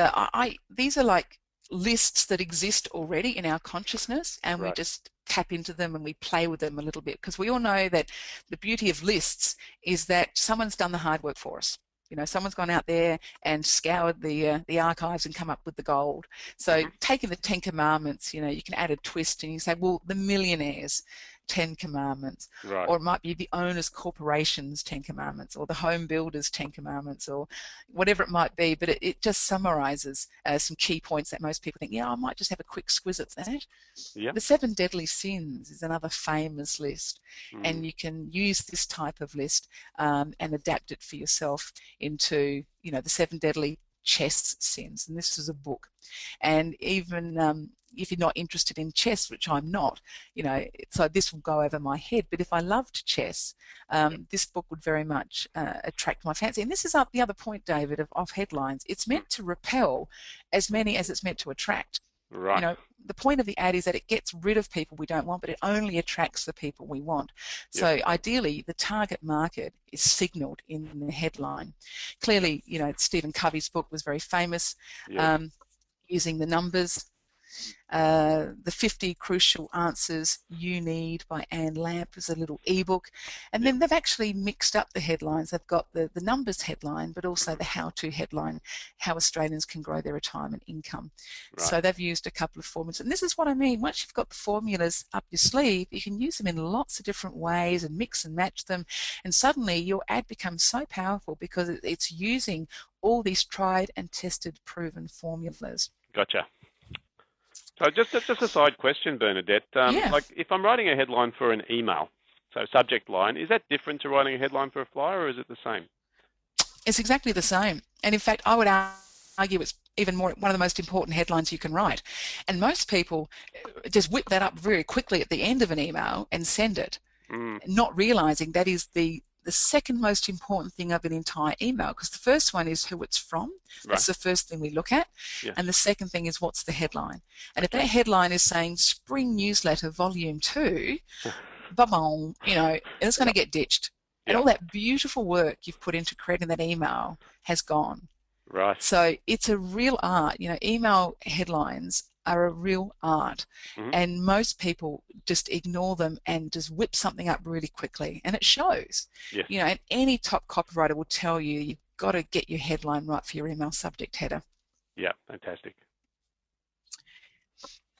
these are like lists that exist already in our consciousness, and we just tap into them and we play with them a little bit, because we all know that the beauty of lists is that someone's done the hard work for us. Someone's gone out there and scoured the archives and come up with the gold. So taking the 10 Commandments, you can add a twist and you say, well, the millionaires' 10 Commandments, or it might be the owners' corporations' 10 Commandments, or the home builders' 10 Commandments, or whatever it might be. But it just summarizes some key points that most people think, yeah, I might just have a quick squiz at that. The 7 Deadly Sins is another famous list, and you can use this type of list and adapt it for yourself into, the 7 deadly chess sins, and this is a book. And even if you're not interested in chess, which I'm not, you know, so this will go over my head. But if I loved chess, this book would very much attract my fancy. And this is the other point, David, of headlines. It's meant to repel as many as it's meant to attract. Right. You know, the point of the ad is that it gets rid of people we don't want, but it only attracts the people we want. So ideally, the target market is signaled in the headline. Clearly, you know, Stephen Covey's book was very famous, using the numbers. The 50 Crucial Answers You Need by Anne Lamp is a little ebook, and then they've actually mixed up the headlines. They've got the numbers headline, but also the how-to headline, how Australians can grow their retirement income. Right. So they've used a couple of formulas, and this is what I mean. Once you've got the formulas up your sleeve, you can use them in lots of different ways and mix and match them, and suddenly your ad becomes so powerful because it's using all these tried and tested, proven formulas. Gotcha. So just a side question, Bernadette. Like if I'm writing a headline for an email, so subject line, is that different to writing a headline for a flyer, or is it the same? It's exactly the same. And in fact, I would argue it's even more one of the most important headlines you can write. And most people just whip that up very quickly at the end of an email and send it, not realizing that is the second most important thing of an entire email, because the first one is who it's from. That's the first thing we look at. And the second thing is what's the headline. And if that headline is saying Spring Newsletter Volume 2, you know, it's going to get ditched. And all that beautiful work you've put into creating that email has gone. Right. So it's a real art. You know, email headlines are a real art, and most people just ignore them and just whip something up really quickly, and it shows. You know, and any top copywriter will tell you you've got to get your headline right for your email subject header. Yeah, fantastic.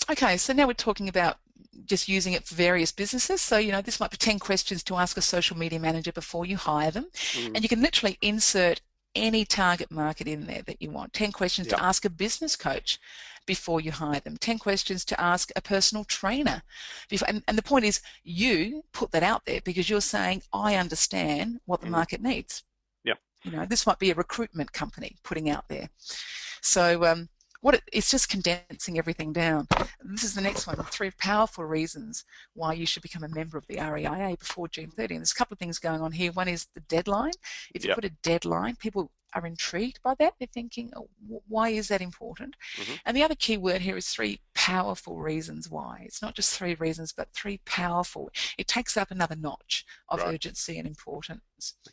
Okay, so now we're talking about just using it for various businesses. So, you know, this might be 10 questions to ask a social media manager before you hire them, and you can literally insert any target market in there that you want. 10 questions to ask a business coach before you hire them. 10 questions to ask a personal trainer. And the point is, you put that out there because you're saying, I understand what the market needs. You know, this might be a recruitment company putting out there. So it's just condensing everything down. This is the next one, 3 powerful reasons why you should become a member of the REIA before June 30. And there's a couple of things going on here. One is the deadline. If you put a deadline, people are intrigued by that. They're thinking, oh, why is that important? And the other key word here is 3 powerful reasons why. It's not just 3 reasons, but 3 powerful. It takes up another notch of urgency and importance.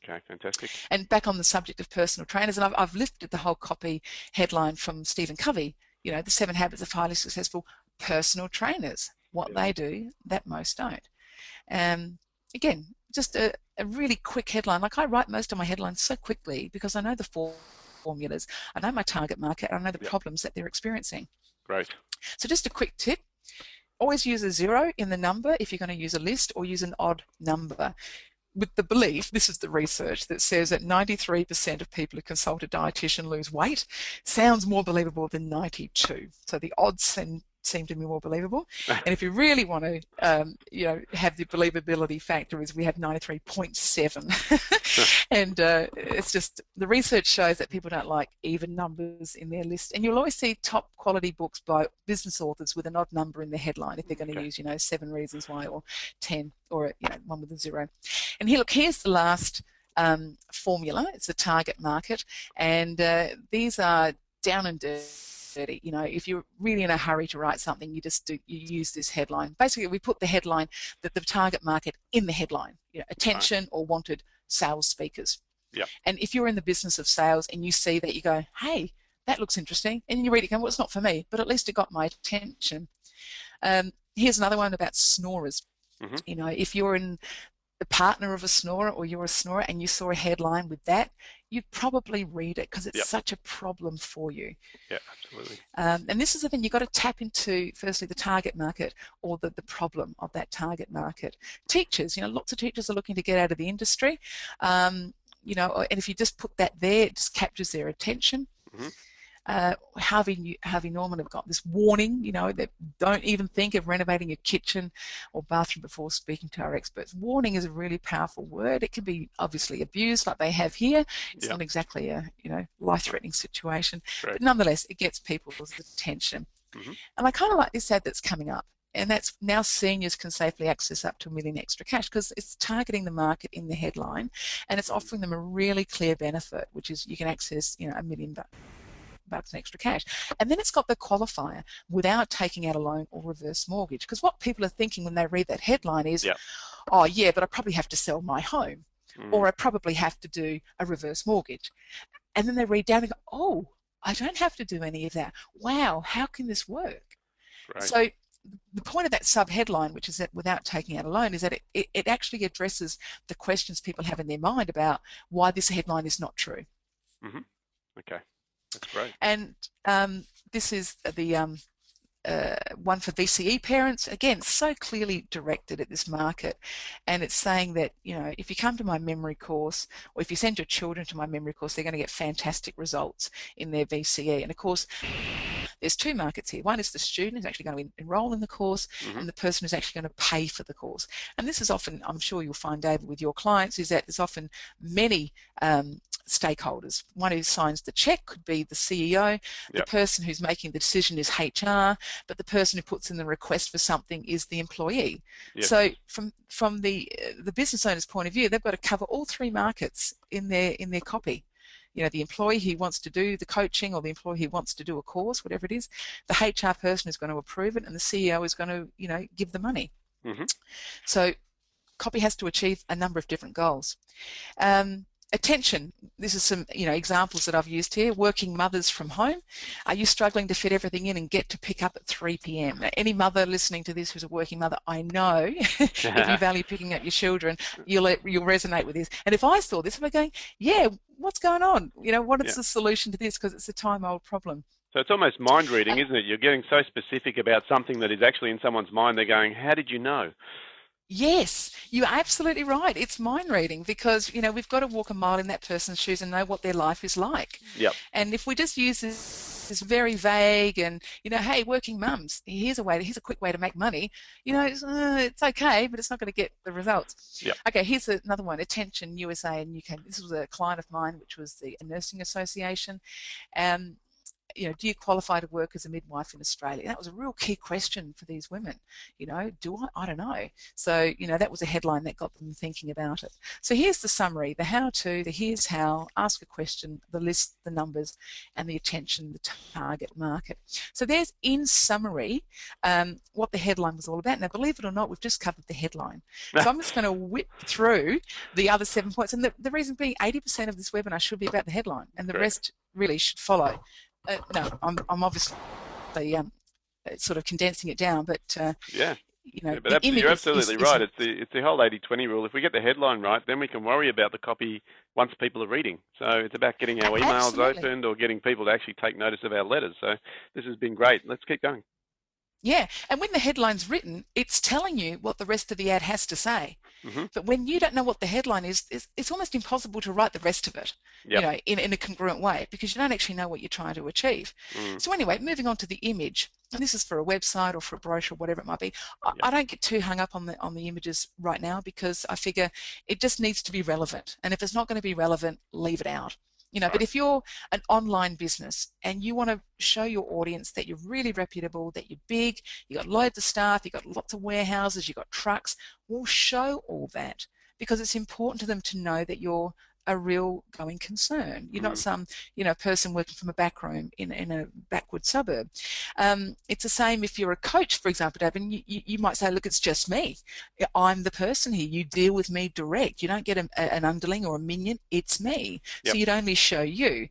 Okay, fantastic. And back on the subject of personal trainers, and I've lifted the whole copy headline from Stephen Covey, you know, the 7 Habits of Highly Successful Personal Trainers, what they do that most don't. Again, just a really quick headline. Like, I write most of my headlines so quickly because I know the formulas, I know my target market, I know the problems that they're experiencing. Great. So just a quick tip, always use a 0 in the number if you're going to use a list, or use an odd number. With the belief, this is the research that says that 93% of people who consult a dietitian lose weight. Sounds more believable than 92. So the odds seem to be more believable. And if you really want to, you know, have the believability factor, is we have 93.7. And it's just, the research shows that people don't like even numbers in their list. And you'll always see top quality books by business authors with an odd number in the headline if they're going to use, you know, 7 reasons why, or 10, or, you know, one with a 0. And here, look, here's the last formula. It's the target market. And these are down and dirty. You know, if you're really in a hurry to write something, you use this headline. Basically, we put the headline, the target market, in the headline. You know, attention or wanted sales speakers. And if you're in the business of sales and you see that, you go, hey, that looks interesting, and you read it, go, well, it's not for me, but at least it got my attention. Here's another one about snorers. You know, if you're in the partner of a snorer, or you're a snorer, and you saw a headline with that, you'd probably read it because it's such a problem for you. Yeah, absolutely. And this is the thing, you've got to tap into, firstly, the target market, or the problem of that target market. Teachers, you know, lots of teachers are looking to get out of the industry, you know, and if you just put that there, it just captures their attention. Harvey Norman have got this warning, that don't even think of renovating your kitchen or bathroom before speaking to our experts. Warning is a really powerful word. It can be obviously abused like they have here. It's not exactly a life-threatening situation, but nonetheless, it gets people's attention. And I kind of like this ad that's coming up. And that's now seniors can safely access up to $1 million extra cash, because it's targeting the market in the headline, and it's offering them a really clear benefit, which is you can access $1 million bucks in extra cash. And then it's got the qualifier, without taking out a loan or reverse mortgage. Because what people are thinking when they read that headline is, oh yeah, but I probably have to sell my home, or I probably have to do a reverse mortgage. And then they read down and go, oh, I don't have to do any of that. Wow, how can this work? So the point of that sub-headline, which is that without taking out a loan, is that it actually addresses the questions people have in their mind about why this headline is not true. Okay, that's great. And this is the one for VCE parents. Again, so clearly directed at this market, and it's saying that if you come to my memory course, or if you send your children to my memory course, they're going to get fantastic results in their VCE. And of course, there's two markets here. One is the student who's actually going to enroll in the course, and the person who's actually going to pay for the course. And this is often, I'm sure you'll find, David, with your clients, is that there's often many stakeholders. One who signs the check could be the CEO, the person who's making the decision is HR, but the person who puts in the request for something is the employee. So from the business owner's point of view, they've got to cover all three markets in their copy. The employee who wants to do the coaching, or the employee who wants to do a course, whatever it is, the HR person is going to approve it, and the CEO is going to, give the money. So copy has to achieve a number of different goals. Attention, this is some examples that I've used here. Working mothers from home. Are you struggling to fit everything in and get to pick up at 3 p.m? Now, any mother listening to this who's a working mother, I know if you value picking up your children, you'll resonate with this. And if I saw this, I'd be going, yeah, what's going on? What is the solution to this? Because it's a time-old problem. So it's almost mind reading, isn't it? You're getting so specific about something that is actually in someone's mind. They're going, how did you know? Yes, you're absolutely right. It's mind reading, because we've got to walk a mile in that person's shoes and know what their life is like. And if we just use this very vague and hey, working mums, here's a quick way to make money. It's okay, but it's not going to get the results. Okay, here's another one. Attention, USA and UK. This was a client of mine, which was the Nursing Association. Do you qualify to work as a midwife in Australia? That was a real key question for these women. Do I? I don't know. So, that was a headline that got them thinking about it. So here's the summary, the how-to, the here's how, ask a question, the list, the numbers, and the attention, the target market. So there's, in summary, what the headline was all about. Now, believe it or not, we've just covered the headline. So I'm just going to whip through the other 7 points. And the reason being, 80% of this webinar should be about the headline, and the rest really should follow. No, I'm obviously sort of condensing it down, but but you're absolutely right. It's the whole 80-20 rule. If we get the headline right, then we can worry about the copy once people are reading. So it's about getting our emails opened, or getting people to actually take notice of our letters. So this has been great. Let's keep going. Yeah, and when the headline's written, it's telling you what the rest of the ad has to say. But when you don't know what the headline is, it's almost impossible to write the rest of it, in a congruent way, because you don't actually know what you're trying to achieve. So anyway, moving on to the image, and this is for a website or for a brochure, whatever it might be. I don't get too hung up on the images right now, because I figure it just needs to be relevant, and if it's not going to be relevant, leave it out. But if you're an online business and you want to show your audience that you're really reputable, that you're big, you've got loads of staff, you've got lots of warehouses, you've got trucks, well, show all that, because it's important to them to know that you're a real going concern. You're not some, person working from a back room in a backward suburb. It's the same if you're a coach, for example, Dave, and you might say, look, it's just me. I'm the person here. You deal with me direct. You don't get an underling or a minion. It's me. So you'd only show you.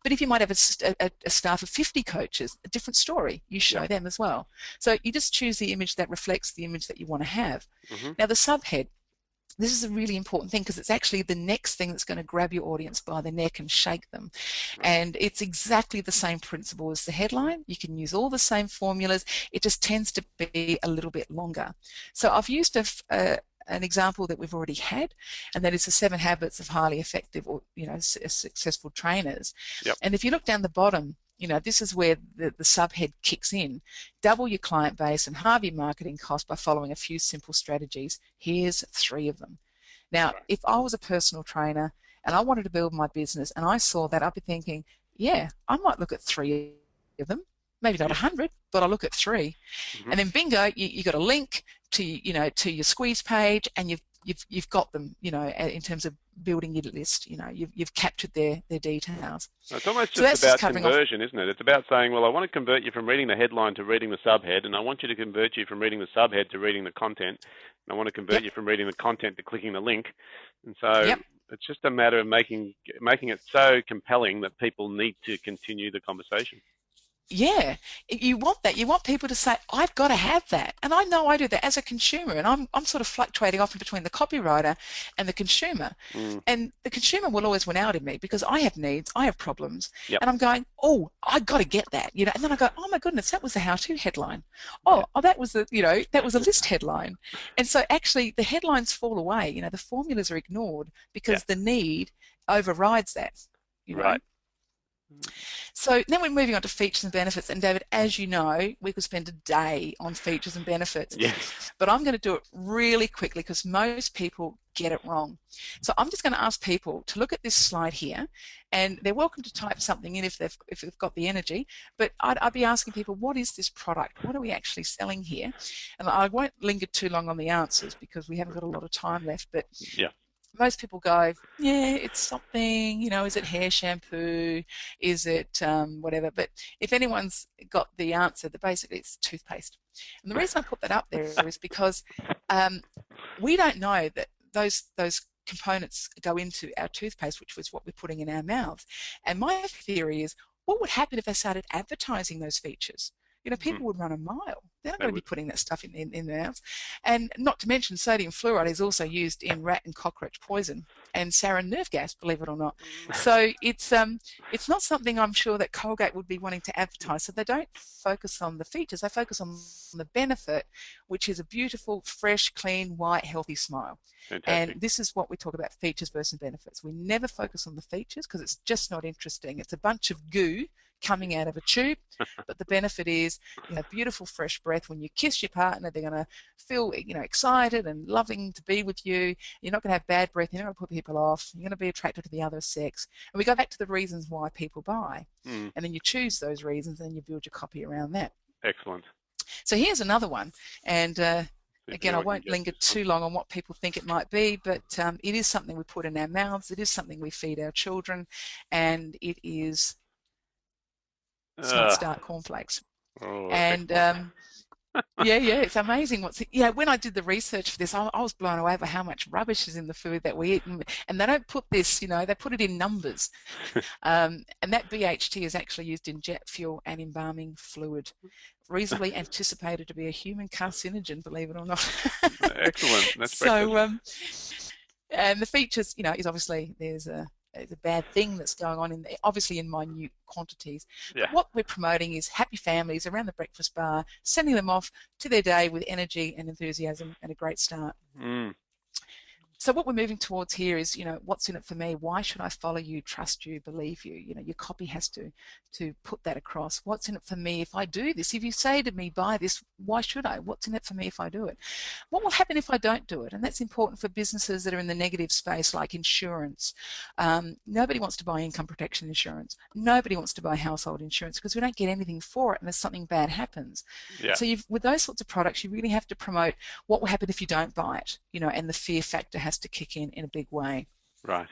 But if you might have a staff of 50 coaches, a different story. You show them as well. So you just choose the image that reflects the image that you want to have. Now, the subhead. This is a really important thing, because it's actually the next thing that's going to grab your audience by the neck and shake them. And it's exactly the same principle as the headline. You can use all the same formulas. It just tends to be a little bit longer. So I've used a an example that we've already had, and that is the 7 habits of highly effective or successful trainers. Yep. And if you look down the bottom, this is where the subhead kicks in. Double your client base and halve your marketing cost by following a few simple strategies. Here's 3 of them. Now, if I was a personal trainer and I wanted to build my business and I saw that, I'd be thinking, yeah, I might look at 3 of them. Maybe not 100, but I'll look at 3. Mm-hmm. And then bingo, you got a link to to your squeeze page, and you've got them, in terms of building your list. You've captured their details. It's almost just about conversion, isn't it? It's about saying, well, I want to convert you from reading the headline to reading the subhead, and I want you to convert you from reading the subhead to reading the content, and I want to convert you from reading the content to clicking the link. And so it's just a matter of making it so compelling that people need to continue the conversation. Yeah, you want that. You want people to say, I've got to have that. And I know I do that as a consumer, and I'm sort of fluctuating often between the copywriter and the consumer. And the consumer will always win out in me because I have needs, I have problems, and I'm going, oh, I've got to get that, and then I go, oh my goodness, that was the how-to headline. Oh, that was the, that was a list headline. And so actually the headlines fall away, the formulas are ignored because the need overrides that, Right. So then we're moving on to features and benefits, and David, as you know, we could spend a day on features and benefits. Yes. But I'm going to do it really quickly because most people get it wrong. So I'm just going to ask people to look at this slide here, and they're welcome to type something in if they've got the energy, but I'd be asking people, what is this product? What are we actually selling here? And I won't linger too long on the answers because we haven't got a lot of time left, but most people go, yeah, it's something, is it hair shampoo? Is it whatever? But if anyone's got the answer, that basically it's toothpaste. And the reason I put that up there is because we don't know that those components go into our toothpaste, which was what we're putting in our mouths. And my theory is, what would happen if they started advertising those features? People would run a mile. They're not going to be putting that stuff in their mouths. And not to mention, sodium fluoride is also used in rat and cockroach poison and sarin nerve gas, believe it or not. So it's not something I'm sure that Colgate would be wanting to advertise. So they don't focus on the features. They focus on the benefit, which is a beautiful, fresh, clean, white, healthy smile. Fantastic. And this is what we talk about, features versus benefits. We never focus on the features because it's just not interesting. It's a bunch of goo coming out of a tube, but the benefit is, beautiful fresh breath. When you kiss your partner, they're going to feel, excited and loving to be with you. You're not going to have bad breath. You're not going to put people off. You're going to be attracted to the other sex. And we go back to the reasons why people buy, and then you choose those reasons and you build your copy around that. Excellent. So here's another one, and again, I won't linger too long on what people think it might be, but it is something we put in our mouths. It is something we feed our children, and it is Smart Start cornflakes. And it's amazing when I did the research for this, I was blown away by how much rubbish is in the food that we eat, and they don't put this, they put it in numbers. And that BHT is actually used in jet fuel and embalming fluid, reasonably anticipated to be a human carcinogen, believe it or not. Excellent. That's so and the features, is obviously there's a bad thing that's going on obviously in minute quantities. But what we're promoting is happy families around the breakfast bar, sending them off to their day with energy and enthusiasm and a great start. So what we're moving towards here is, what's in it for me? Why should I follow you, trust you, believe you? Your copy has to put that across. What's in it for me if I do this? If you say to me, buy this, why should I? What's in it for me if I do it? What will happen if I don't do it? And that's important for businesses that are in the negative space, like insurance. Nobody wants to buy income protection insurance. Nobody wants to buy household insurance because we don't get anything for it unless something bad happens. So with those sorts of products, you really have to promote what will happen if you don't buy it, and the fear factor has to kick in a big way. Right.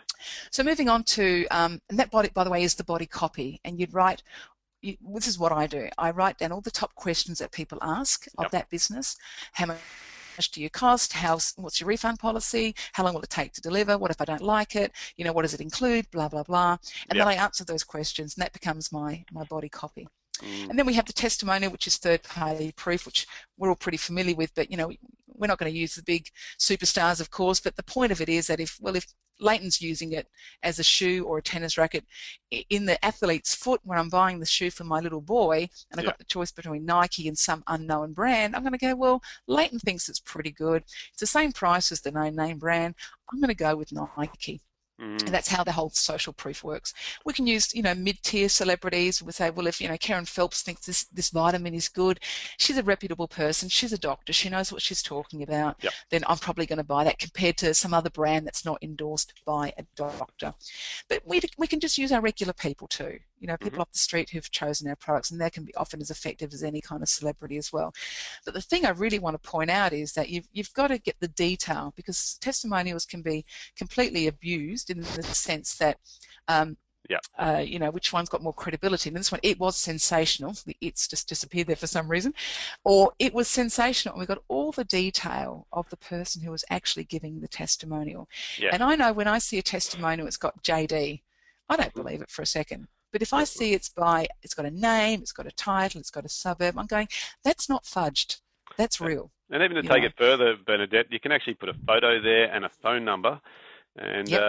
So moving on to, and that body, by the way, is the body copy. And you'd write, this is what I do. I write down all the top questions that people ask of that business. How much do you cost? What's your refund policy? How long will it take to deliver? What if I don't like it? What does it include? Blah, blah, blah. And then I answer those questions, and that becomes my body copy. And then we have the testimonial, which is third-party proof, which we're all pretty familiar with, but we're not going to use the big superstars, of course, but the point of it is that if Leighton's using it as a shoe or a tennis racket in the athlete's foot when I'm buying the shoe for my little boy, and I've got the choice between Nike and some unknown brand, I'm going to go, well, Leighton thinks it's pretty good. It's the same price as the name brand. I'm going to go with Nike. And that's how the whole social proof works. We can use, mid-tier celebrities. We say, well, if, Karen Phelps thinks this vitamin is good, she's a reputable person, she's a doctor, she knows what she's talking about, then I'm probably going to buy that compared to some other brand that's not endorsed by a doctor. But we can just use our regular people too. People off the street who've chosen our products, and they can be often as effective as any kind of celebrity as well. But the thing I really want to point out is that you've got to get the detail, because testimonials can be completely abused in the sense that which one's got more credibility. And this one, it was sensational. The it's just disappeared there for some reason. Or it was sensational, and we got all the detail of the person who was actually giving the testimonial. And I know when I see a testimonial, it's got JD, I don't believe it for a second. But if I see it's got a name, it's got a title, it's got a suburb, I'm going, that's not fudged. That's real. And even to take it further, Bernadette, you can actually put a photo there and a phone number, and it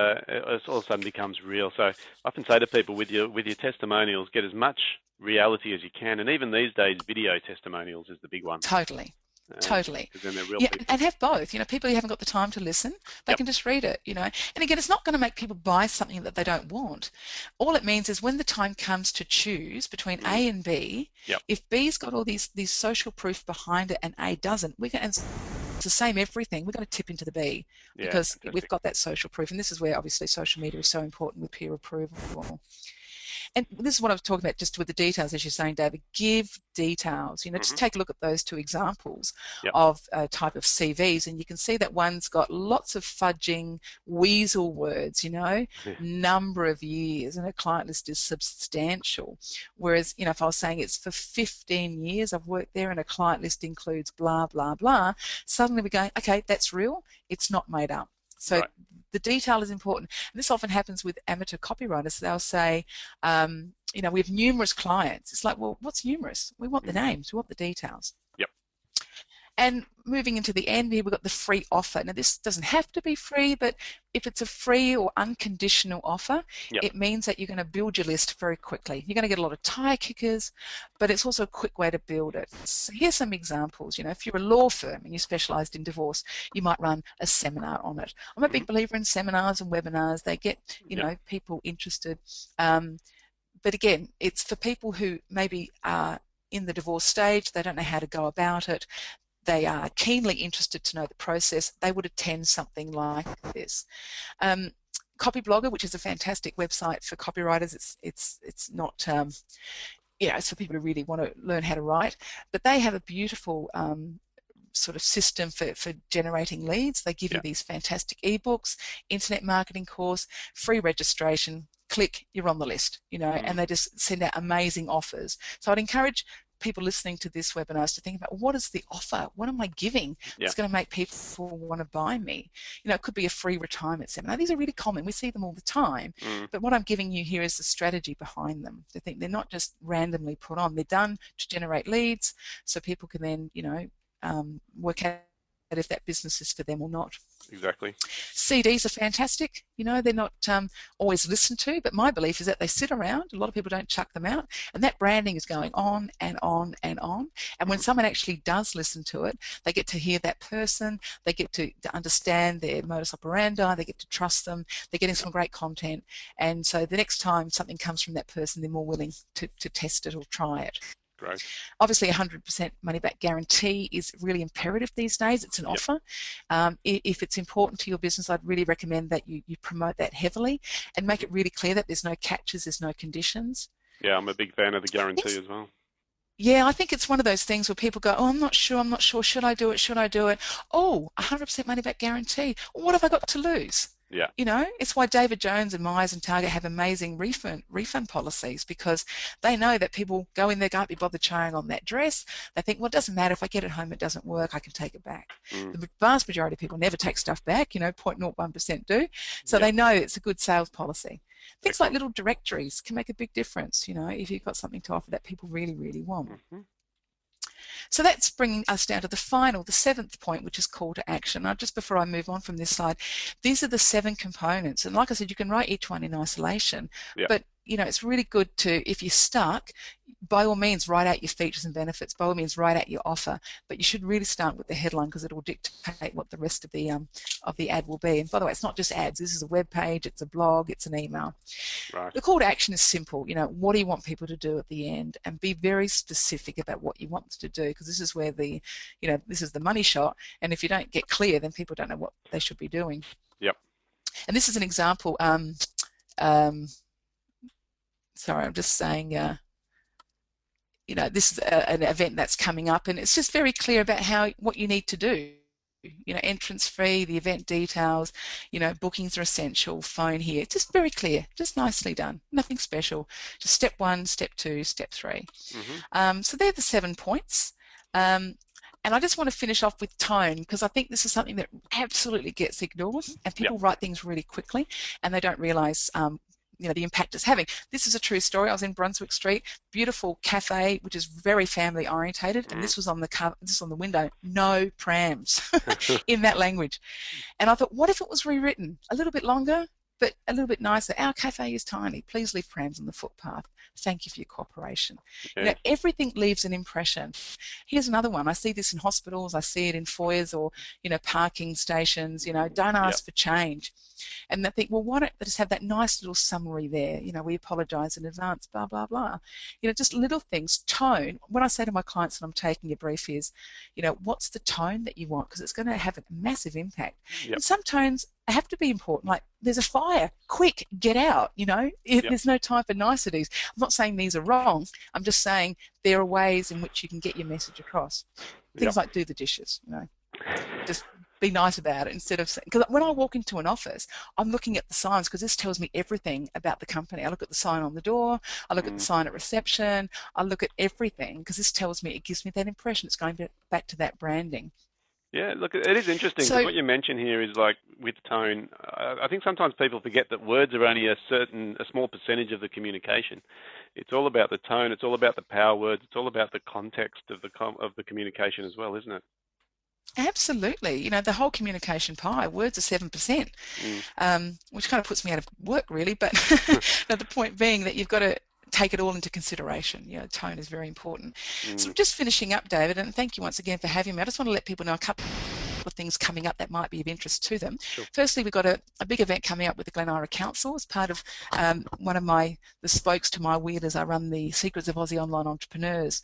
all of a sudden becomes real. So I often say to people, with your testimonials, get as much reality as you can. And even these days, video testimonials is the big one. Totally. Totally. Then they're real people. And have both. People who haven't got the time to listen, they can just read it. And again, it's not going to make people buy something that they don't want. All it means is when the time comes to choose between A and B, if B's got all these social proof behind it and A doesn't, it's the same everything. We're going to tip into the B because we've got that social proof. And this is where obviously social media is so important with peer approval. And this is what I was talking about just with the details, as you're saying, David. Give details. Just take a look at those two examples of a type of CVs, and you can see that one's got lots of fudging weasel words, number of years, and a client list is substantial. Whereas, if I was saying it's for 15 years I've worked there and a client list includes blah, blah, blah, suddenly we're going, okay, that's real. It's not made up. So the detail is important. And this often happens with amateur copywriters. They'll say, we have numerous clients. It's like, well, what's numerous? We want the names. We want the details. And moving into the end here, we've got the free offer. Now, this doesn't have to be free, but if it's a free or unconditional offer, it means that you're going to build your list very quickly. You're going to get a lot of tire kickers, but it's also a quick way to build it. So here's some examples. If you're a law firm and you're specialised in divorce, you might run a seminar on it. I'm a big believer in seminars and webinars. They get, people interested. But again, it's for people who maybe are in the divorce stage. They don't know how to go about it. They are keenly interested to know the process. They would attend something like this. Copyblogger, which is a fantastic website for copywriters. It's not, it's for people who really want to learn how to write. But they have a beautiful sort of system for generating leads. They give you these fantastic ebooks, internet marketing course, free registration. Click, you're on the list. And they just send out amazing offers. So I'd encourage people listening to this webinar is to think about, what is the offer? What am I giving that's going to make people want to buy me? It could be a free retirement seminar. These are really common. We see them all the time. But what I'm giving you here is the strategy behind them. To think they're not just randomly put on. They're done to generate leads so people can then, work out if that business is for them or not. Exactly. CDs are fantastic. They're not always listened to, but my belief is that they sit around. A lot of people don't chuck them out, and that branding is going on and on and on. And when someone actually does listen to it, they get to hear that person, they get to understand their modus operandi, they get to trust them, they're getting some great content, and so the next time something comes from that person, they're more willing to test it or try it. Great. Obviously, 100% money-back guarantee is really imperative these days. It's an offer. If it's important to your business, I'd really recommend that you promote that heavily and make it really clear that there's no catches, there's no conditions. Yeah, I'm a big fan of the guarantee as well. Yeah, I think it's one of those things where people go, oh, I'm not sure. Should I do it? Oh, 100% money-back guarantee. What have I got to lose? Yeah. It's why David Jones and Myers and Target have amazing refund policies, because they know that people go in there, can't be bothered trying on that dress. They think, well, it doesn't matter. If I get it home, it doesn't work, I can take it back. The vast majority of people never take stuff back, 0.01% do. So they know it's a good sales policy. Things like little directories can make a big difference, if you've got something to offer that people really, really want. So that's bringing us down to the seventh point, which is call to action. Now, just before I move on from this slide, these are the 7 components. And like I said, you can write each one in isolation, but it's really good to, if you're stuck, by all means write out your features and benefits, by all means write out your offer, but you should really start with the headline because it will dictate what the rest of the ad will be. And by the way, it's not just ads, this is a web page, it's a blog, it's an email. Right. The call to action is simple. What do you want people to do at the end? And be very specific about what you want them to do, because this is where this is the money shot, and if you don't get clear, then people don't know what they should be doing. Yep. And this is an example. Sorry, I'm just saying, this is an event that's coming up, and it's just very clear about what you need to do. Entrance fee, the event details, bookings are essential, phone here. Just very clear, just nicely done. Nothing special. Just step 1, step 2, step 3. So they're the 7 points. And I just want to finish off with tone, because I think this is something that absolutely gets ignored, and people write things really quickly and they don't realise the impact it's having. This is a true story. I was in Brunswick Street, beautiful cafe, which is very family orientated, and this was on the window, no prams in that language. And I thought, what if it was rewritten a little bit longer, but a little bit nicer? Our cafe is tiny. Please leave prams on the footpath. Thank you for your cooperation. Okay. Everything leaves an impression. Here's another one. I see this in hospitals. I see it in foyers or, parking stations. Don't ask for change. And they think, well, why don't they just have that nice little summary there? We apologise in advance, blah, blah, blah. Just little things. Tone. When I say to my clients when I'm taking a brief is, what's the tone that you want? Because it's going to have a massive impact. And some tones have to be important, like there's a fire, quick, get out, there's no time for niceties. I'm not saying these are wrong, I'm just saying there are ways in which you can get your message across. Things like do the dishes, just be nice about it instead of saying, because when I walk into an office, I'm looking at the signs because this tells me everything about the company. I look at the sign on the door, I look at the sign at reception, I look at everything because this tells me, it gives me that impression. It's going back to that branding. Yeah, look, it is interesting because what you mentioned here is like with tone. I think sometimes people forget that words are only a small percentage of the communication. It's all about the tone. It's all about the power words. It's all about the context of the communication as well, isn't it? Absolutely. The whole communication pie, words are 7%, which kind of puts me out of work really. But the point being that you've got to take it all into consideration. Tone is very important. So just finishing up, David, and thank you once again for having me. I just want to let people know a couple of things coming up that might be of interest to them. Sure. Firstly, we've got a big event coming up with the Glen Ira Council as part of one of the spokes to my wheel as I run the Secrets of Aussie Online Entrepreneurs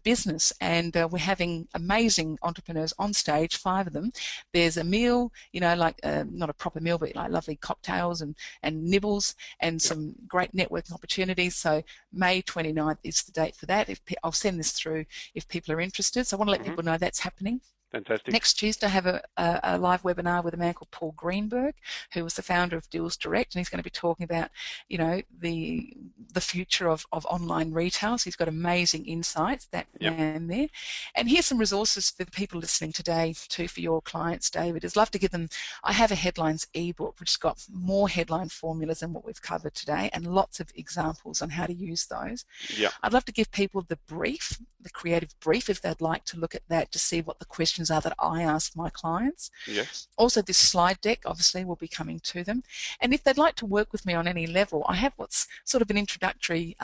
business, and we're having amazing entrepreneurs on stage, 5 of them. There's a meal, like not a proper meal, but like lovely cocktails and nibbles and some great networking opportunities. So May 29th is the date for that. I'll send this through if people are interested. So I want to let people know that's happening. Fantastic. Next Tuesday, I have a live webinar with a man called Paul Greenberg, who was the founder of Deals Direct, and he's going to be talking about, the future of online retail. So he's got amazing insights, that man there. And here's some resources for the people listening today too for your clients, David. I'd love to give them. I have a headlines ebook which has got more headline formulas than what we've covered today, and lots of examples on how to use those. Yeah. I'd love to give people the brief, the creative brief, if they'd like to look at that to see what the questions are that I ask my clients. Yes. Also, this slide deck obviously will be coming to them. And if they'd like to work with me on any level, I have what's sort of an introductory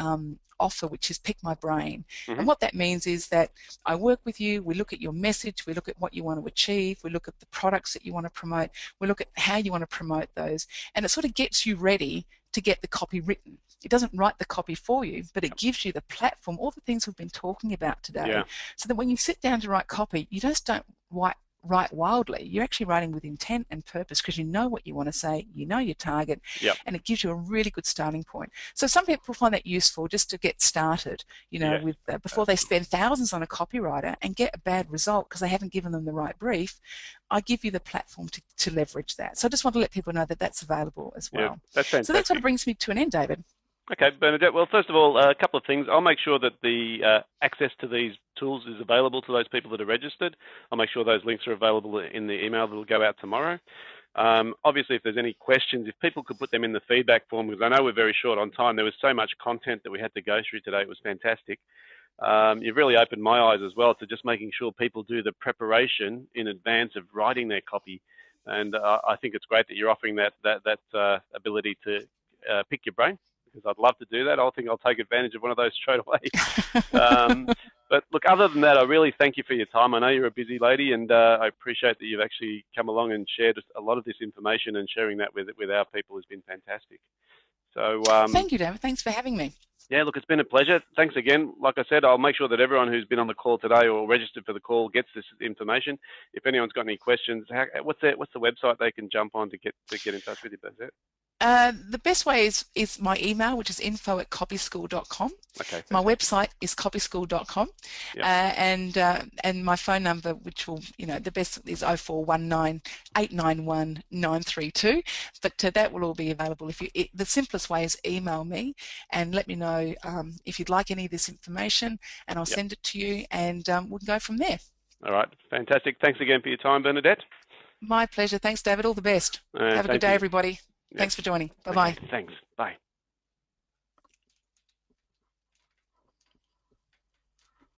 offer, which is Pick My Brain. And what that means is that I work with you, we look at your message, we look at what you want to achieve, we look at the products that you want to promote, we look at how you want to promote those, and it sort of gets you ready to get the copy written. It doesn't write the copy for you, but it gives you the platform, all the things we've been talking about today, so that when you sit down to write copy, you just don't write wildly. You're actually writing with intent and purpose because you know what you want to say, you know your target, and it gives you a really good starting point. So some people find that useful just to get started, with before they spend thousands on a copywriter and get a bad result because they haven't given them the right brief. I give you the platform to leverage that. So I just want to let people know that that's available as well. Yeah, that's fantastic. So that sort of brings me to an end, David. Okay, Bernadette. Well, first of all, a couple of things. I'll make sure that the access to these tools is available to those people that are registered. I'll make sure those links are available in the email that will go out tomorrow. Obviously, if there's any questions, if people could put them in the feedback form, because I know we're very short on time. There was so much content that we had to go through today. It was fantastic. you've really opened my eyes as well to just making sure people do the preparation in advance of writing their copy. And I think it's great that you're offering that ability to pick your brain, because I'd love to do that. I think I'll take advantage of one of those straight away. But look, other than that, I really thank you for your time. I know you're a busy lady, and I appreciate that you've actually come along and shared a lot of this information, and sharing that with our people has been fantastic. So thank you, David. Thanks for having me. Yeah, look, it's been a pleasure. Thanks again. Like I said, I'll make sure that everyone who's been on the call today or registered for the call gets this information. If anyone's got any questions, what's the website they can jump on to get in touch with you, Bernadette? The best way is my email, which is info@copyschool.com. Okay. My website is copyschool.com. Yep. And my phone number, which will, the best is 0419 891 932. But that will all be available. The simplest way is email me and let me know if you'd like any of this information, and I'll send it to you, and we can go from there. All right. Fantastic. Thanks again for your time, Bernadette. My pleasure. Thanks, David. All the best. Have a good day, everybody. Thanks for joining. Bye-bye. Okay, thanks. Bye.